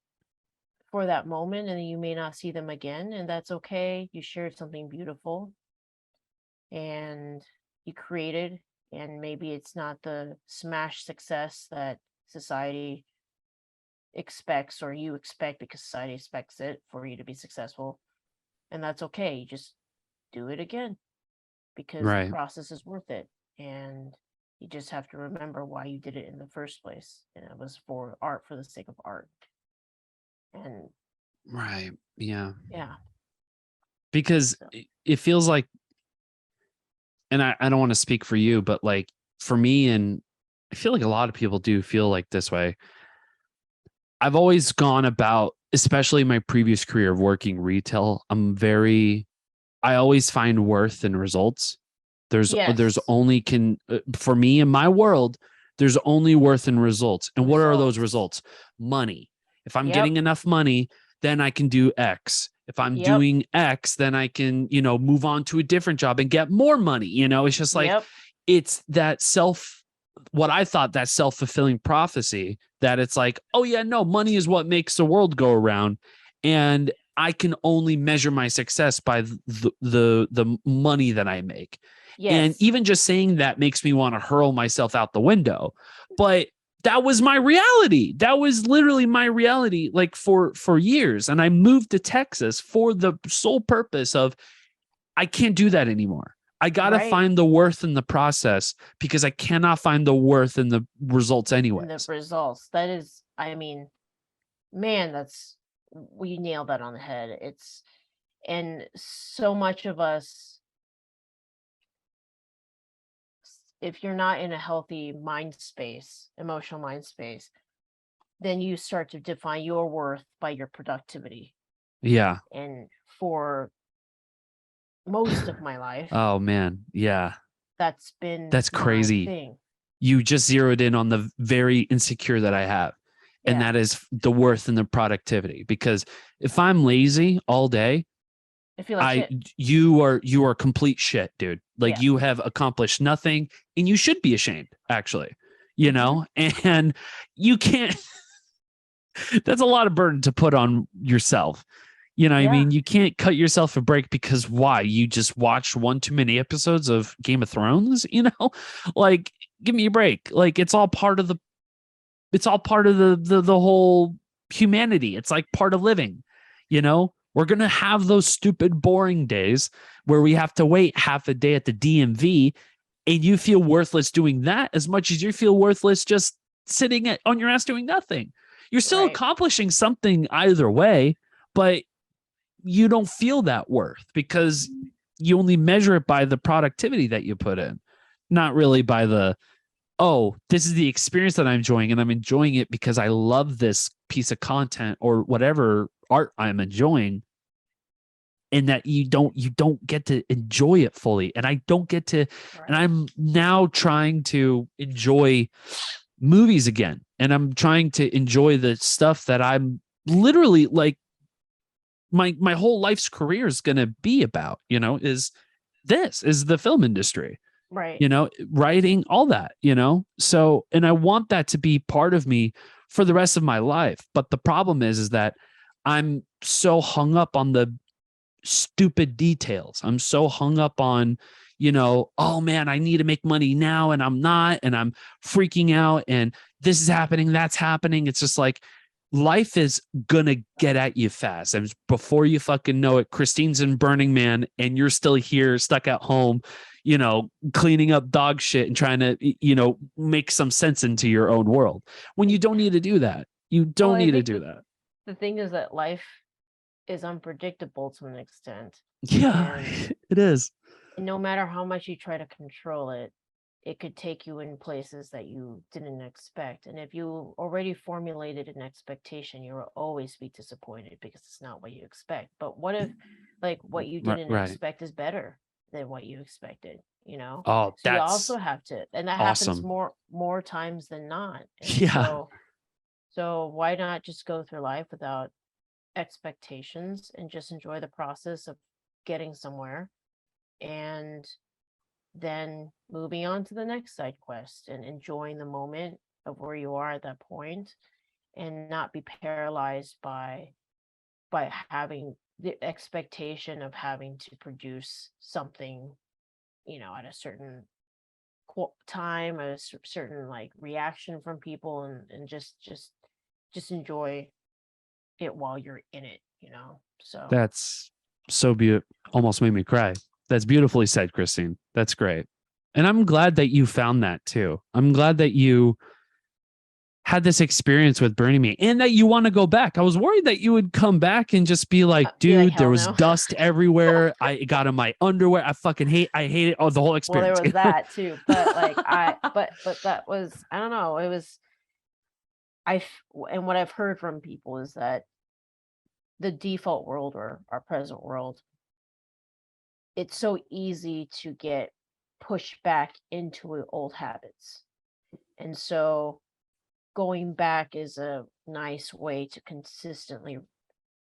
for that moment, and you may not see them again, and that's okay. You shared something beautiful and you created, and maybe it's not the smash success that society expects or you expect because society expects it for you to be successful, and that's okay. You just do it again because the Right. process is worth it, and you just have to remember why you did it in the first place, and it was for art, for the sake of art. And Right. Yeah. yeah, Because so it feels like, and I don't want to speak for you, but like for me, and I feel like a lot of people do feel like this way. I've always gone about, especially my previous career of working retail, I always find worth in results. There's yes, only for me in my world, there's only worth in results. And what are those results. results? Money. If I'm Yep, getting enough money, then I can do X. If I'm yep, doing X, then I can, move on to a different job and get more money. It's just like, yep, it's what I thought, that self-fulfilling prophecy, that it's like, oh yeah, no, money is what makes the world go around. And I can only measure my success by the money that I make. And yes, even just saying that makes me want to hurl myself out the window. But that was my reality. That was literally my reality, like for years. And I moved to Texas for the sole purpose of, I can't do that anymore. I got to right. find the worth in the process because I cannot find the worth in the results And the anyways. results. That is, I mean, man, that's, we nailed that on the head. It's, and so much of us, if you're not in a healthy mind space, emotional mind space, then you start to define your worth by your productivity. Yeah. And for most of my life, Oh man. Yeah. that's been That's my crazy. thing. You just zeroed in on the very insecure that I have. And Yeah. that is the worth and the productivity. Because if I'm lazy all day, I feel like shit. you are complete shit, dude. Like Yeah. you have accomplished nothing and you should be ashamed, actually. Mhm. And you can't, that's a lot of burden to put on yourself. I Yeah. mean, you can't cut yourself a break because why? You just watched one too many episodes of Game of Thrones, Like, give me a break. Like, it's all part of the whole humanity. It's like part of living, We're gonna have those stupid, boring days where we have to wait half a day at the DMV, and you feel worthless doing that as much as you feel worthless just sitting on your ass doing nothing. You're still Right. accomplishing something either way, but you don't feel that worth because you only measure it by the productivity that you put in, not really by this is the experience that I'm enjoying, and I'm enjoying it because I love this piece of content or whatever art I'm enjoying. And that you don't get to enjoy it fully. And I don't get to, and Right. I'm now trying to enjoy movies again. And I'm trying to enjoy the stuff that I'm literally like, my whole life's career is going to be about, is the film industry, Right. writing, all that, so, and I want that to be part of me for the rest of my life. But the problem is that I'm so hung up on the stupid details. I'm so hung up on, oh man, I need to make money now and I'm not, and I'm freaking out, and this is happening, that's happening. It's just like, life is gonna get at you fast. And before you fucking know it, Christine's in Burning Man and you're still here stuck at home, cleaning up dog shit and trying to, make some sense into your own world when you don't need to do that. You Well, don't I need to think do that. the thing is that life is unpredictable to an extent. Yeah, And it is. no matter how much you try to control it, it could take you in places that you didn't expect. And if you already formulated an expectation, you will always be disappointed because it's not what you expect. But what if like what you didn't Right. expect is better than what you expected, you know? Oh, So you that's also have to, and that happens awesome. more times than not. And Yeah. so why not just go through life without expectations and just enjoy the process of getting somewhere, and then moving on to the next side quest and enjoying the moment of where you are at that point, and not be paralyzed by having the expectation of having to produce something, you know, at a certain time, a certain like reaction from people, and just enjoy it while you're in it, you know. So That's so beautiful. Almost made me cry. That's beautifully said, Christine. That's great. And I'm glad that you found that too. I'm glad that you had this experience with Burning Me and that you want to go back. I was worried that you would come back and just be like, be like, dude, there hell was no. dust everywhere. I got in my underwear. I hate it. Oh, the whole Well, experience. there was that too, but like but that was, I don't know, it was, and what I've heard from people is that the default world, or our present world, it's so easy to get pushed back into old habits. And so going back is a nice way to consistently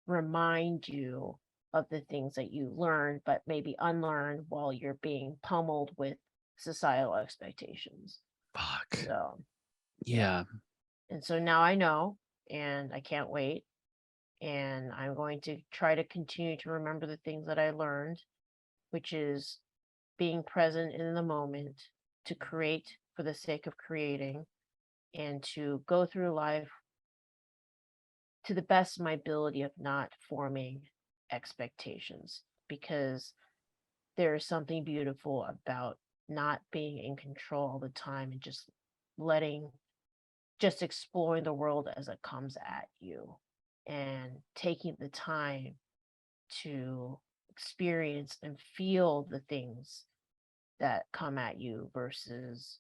remind you of the things that you learned, but maybe unlearn while you're being pummeled with societal expectations. Fuck. So, Yeah. and so now I know, and I can't wait. And I'm going to try to continue to remember the things that I learned, which is being present in the moment, to create for the sake of creating, and to go through life to the best of my ability of not forming expectations, because there is something beautiful about not being in control all the time and just exploring the world as it comes at you, and taking the time to experience and feel the things that come at you, versus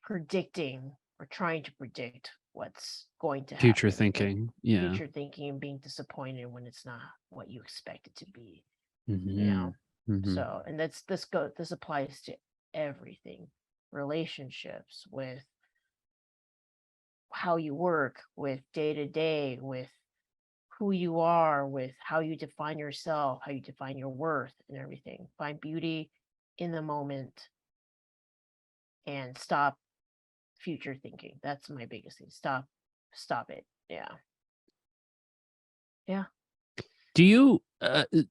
predicting or trying to predict what's going to Future happen, thinking. Yeah. future thinking, and being disappointed when it's not what you expect it to be, you Mm-hmm. know. Mm-hmm. So, and this applies to everything: relationships, with how you work, with day to day, with who you are, with how you define yourself, how you define your worth, and everything. Find beauty in the moment and stop future thinking. That's my biggest thing. Stop it. Yeah. Yeah. Do you,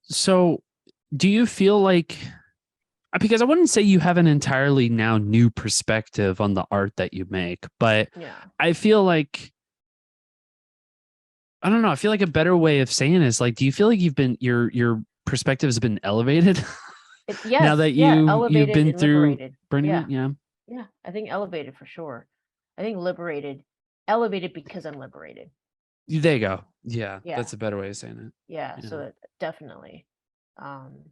so do you feel like, because I wouldn't say you have an entirely now new perspective on the art that you make, but Yeah. I feel like, I don't know. I feel like a better way of saying it is like, do you feel like your perspective has been elevated now Yes. that Yeah. you've Elevated been and through liberated. Burning Yeah. Man? Yeah. Yeah. I think elevated for sure. I think elevated because I'm liberated. There you go. Yeah. Yeah. That's a better way of saying it. Yeah. Yeah. So definitely, um,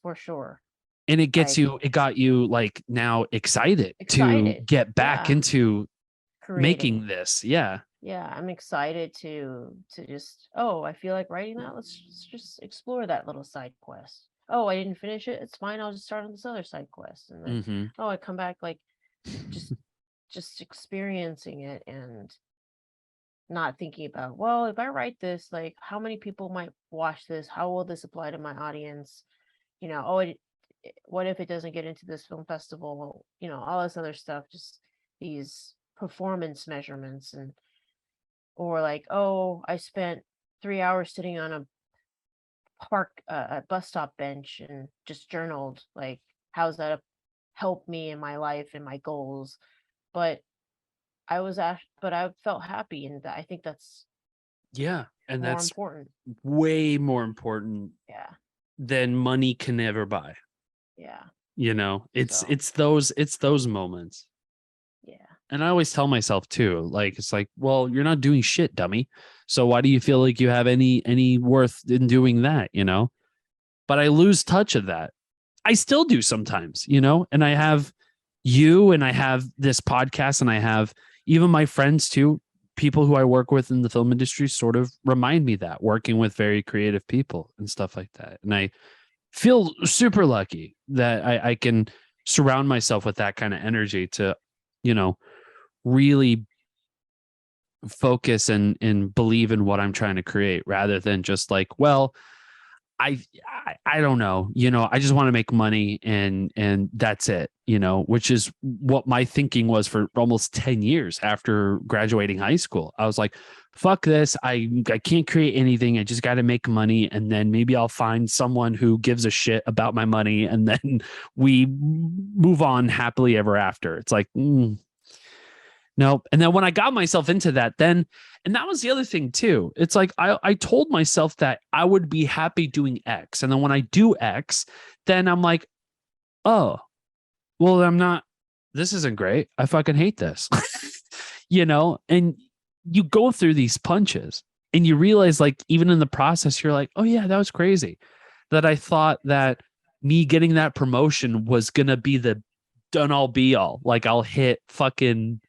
for sure. And it Like, got you like now excited to excited. get back Yeah. into Creating. making this. Yeah. Yeah, I'm excited to just, oh, I feel like writing that. Let's just explore that little side quest. Oh, I didn't finish it. It's fine. I'll just start on this other side quest. And then, Mm-hmm. oh, I come back, like, just just experiencing it, and not thinking about, well, if I write this, like, how many people might watch this? How will this apply to my audience? You know, oh, what if it doesn't get into this film festival? You know, all this other stuff, just these performance measurements, and or like, oh, I spent 3 hours sitting on a a bus stop bench and just journaled. Like, how's that help me in my life and my goals? But but I felt happy, and I think that's Yeah. And more that's important. way more important Yeah, than money can ever buy. yeah. You know, So it's those moments. yeah, And I always tell myself too, like, it's like, well, you're not doing shit, dummy. So why do you feel like you have any worth in doing that, you know? But I lose touch of that. I still do sometimes, and I have you, and I have this podcast, and I have even my friends too, people who I work with in the film industry sort of remind me that, working with very creative people and stuff like that. And I feel super lucky that I can surround myself with that kind of energy to, really focus and believe in what I'm trying to create, rather than just like, well, I don't know, I just want to make money and that's it, which is what my thinking was for almost 10 years after graduating high school. I was like, fuck this. I can't create anything. I just got to make money, and then maybe I'll find someone who gives a shit about my money, and then we move on happily ever after. It's like, nope. And then when I got myself into that, and that was the other thing too. It's like I told myself that I would be happy doing X. And then when I do X, then I'm like, oh, well, this isn't great. I fucking hate this. And you go through these punches and you realize, like, even in the process, you're like, oh yeah, that was crazy. That I thought that me getting that promotion was going to be the done all be all. Like, I'll hit fucking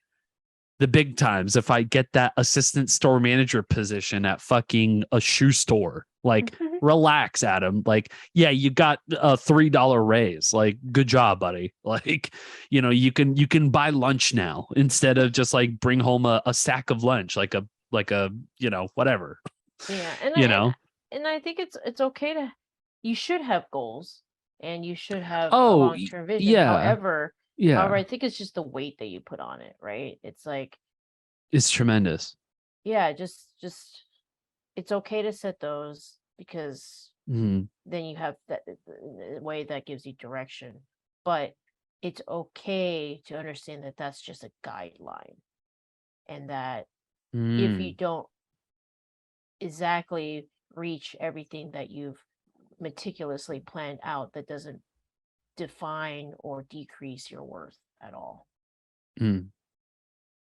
the big times if I get that assistant store manager position at fucking a shoe store. Like, relax, Adam. Like, yeah, you got a $3 raise. Like, good job, buddy. Like, you can buy lunch now instead of just like bring home a sack of lunch, like a whatever. Yeah, and I think it's okay to, you should have goals and you should have a long-term vision. Yeah. However, Yeah. I think it's just the weight that you put on it, right? It's like, it's tremendous. Yeah, just it's okay to set those, because then you have that way that gives you direction. But it's okay to understand that that's just a guideline, and that if you don't exactly reach everything that you've meticulously planned out, that doesn't define or decrease your worth at all.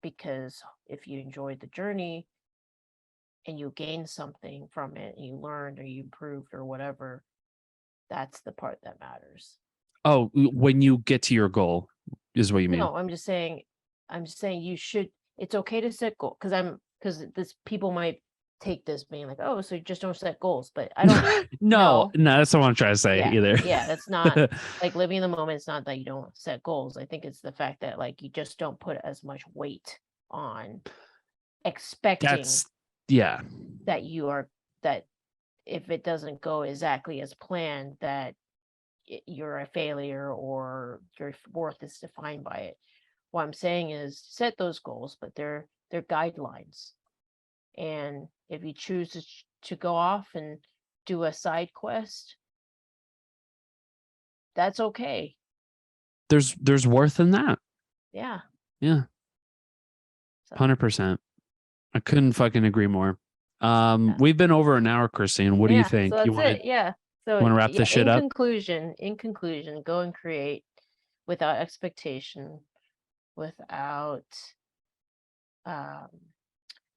Because if you enjoyed the journey and you gained something from it, and you learned or you improved or whatever, that's the part that matters. Oh, when you get to your goal is what you mean? No, I'm just saying you should, it's okay to set goals, because this, people might take this being like, oh, so you just don't set goals, but I don't. No, that's not what I'm trying to say either. Yeah, that's not like living in the moment. It's not that you don't set goals. I think it's the fact that, like, you just don't put as much weight on expecting that you are, that if it doesn't go exactly as planned, that you're a failure or your worth is defined by it. What I'm saying is, set those goals, but they're guidelines. And if you choose to go off and do a side quest, that's okay. There's worth in that. Yeah. 100%. I couldn't fucking agree more. We've been over an hour, Christine. What do you think? So that's it. Yeah. So want to wrap this shit up? In conclusion, go and create without expectation, without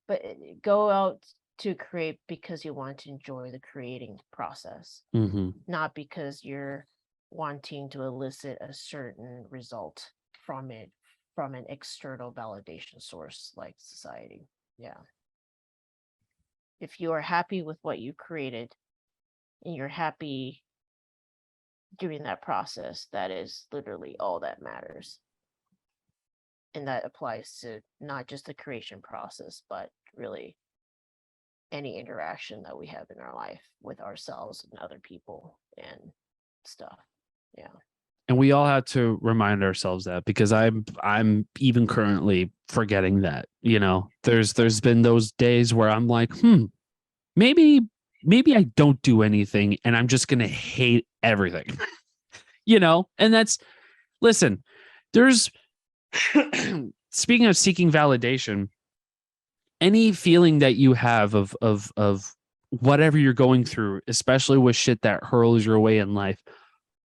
but go out to create because you want to enjoy the creating process, not because you're wanting to elicit a certain result from it, from an external validation source like society. Yeah. If you are happy with what you created and you're happy doing that process, that is literally all that matters. And that applies to not just the creation process, but really any interaction that we have in our life with ourselves and other people and stuff. Yeah. And we all have to remind ourselves that, because I'm even currently forgetting that, there's been those days where I'm like, maybe I don't do anything and I'm just going to hate everything, and that's, listen, there's, speaking of seeking validation, any feeling that you have of whatever you're going through, especially with shit that hurls your way in life,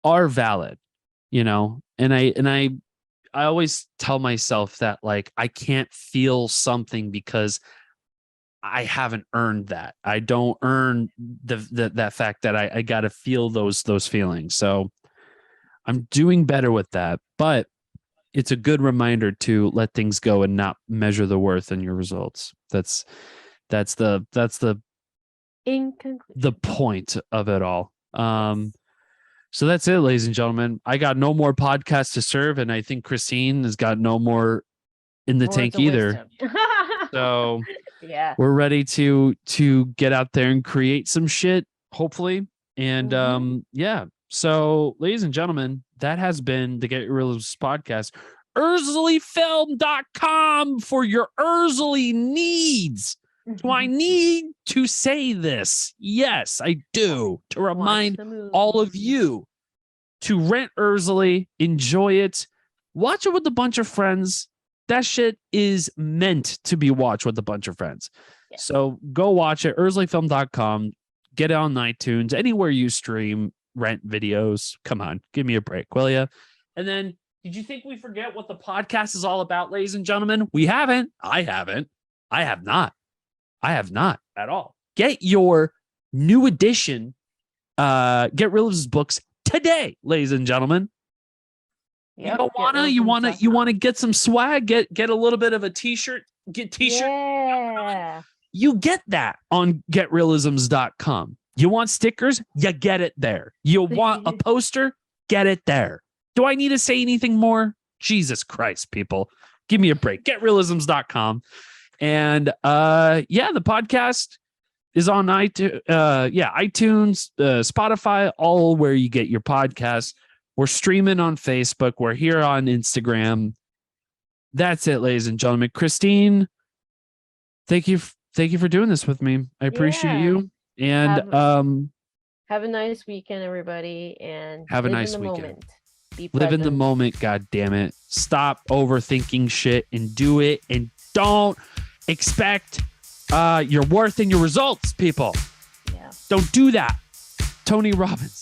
are valid, and I always tell myself that, like, I can't feel something because I haven't earned that. I don't earn that fact that I got to feel those feelings. So I'm doing better with that, but it's a good reminder to let things go and not measure the worth in your results. That's the In conclusion, the point of it all. So that's it, ladies and gentlemen. I got no more podcasts to serve, and I think Christine has got no more in the words tank of either. wisdom. So Yeah. we're ready to get out there and create some shit, hopefully. And yeah. So, ladies and gentlemen, that has been the Get Reelisms podcast. UrsleyFilm.com for your Ursley needs. Do I need to say this? Yes, I do. To remind all of you to rent Ursley, enjoy it, watch it with a bunch of friends. That shit is meant to be watched with a bunch of friends. Yeah. So go watch it, UrsleyFilm.com. Get it on iTunes, anywhere you stream, rent videos. Come on, give me a break, will you? And then, did you think we forget what the podcast is all about, ladies and gentlemen? We haven't. I haven't. I have not. I have not at all. Get your new edition, Get Reelisms books today, ladies and gentlemen. Yep, you wanna get some swag, get a little bit of a t-shirt, get t-shirt. Yeah. You get that on getrealisms.com. You want stickers? You get it there. You want a poster? Get it there. Do I need to say anything more? Jesus Christ, people. Give me a break. Getrealisms.com. And the podcast is on iTunes, Spotify, all where you get your podcasts. We're streaming on Facebook. We're here on Instagram. That's it, ladies and gentlemen. Christine, thank you for doing this with me. I appreciate you. And have a nice weekend, everybody. And have a nice weekend. Moment. Live in the moment, God damn it. Stop overthinking shit and do it, and don't expect your worth and your results, people. Yeah. Don't do that. Tony Robbins.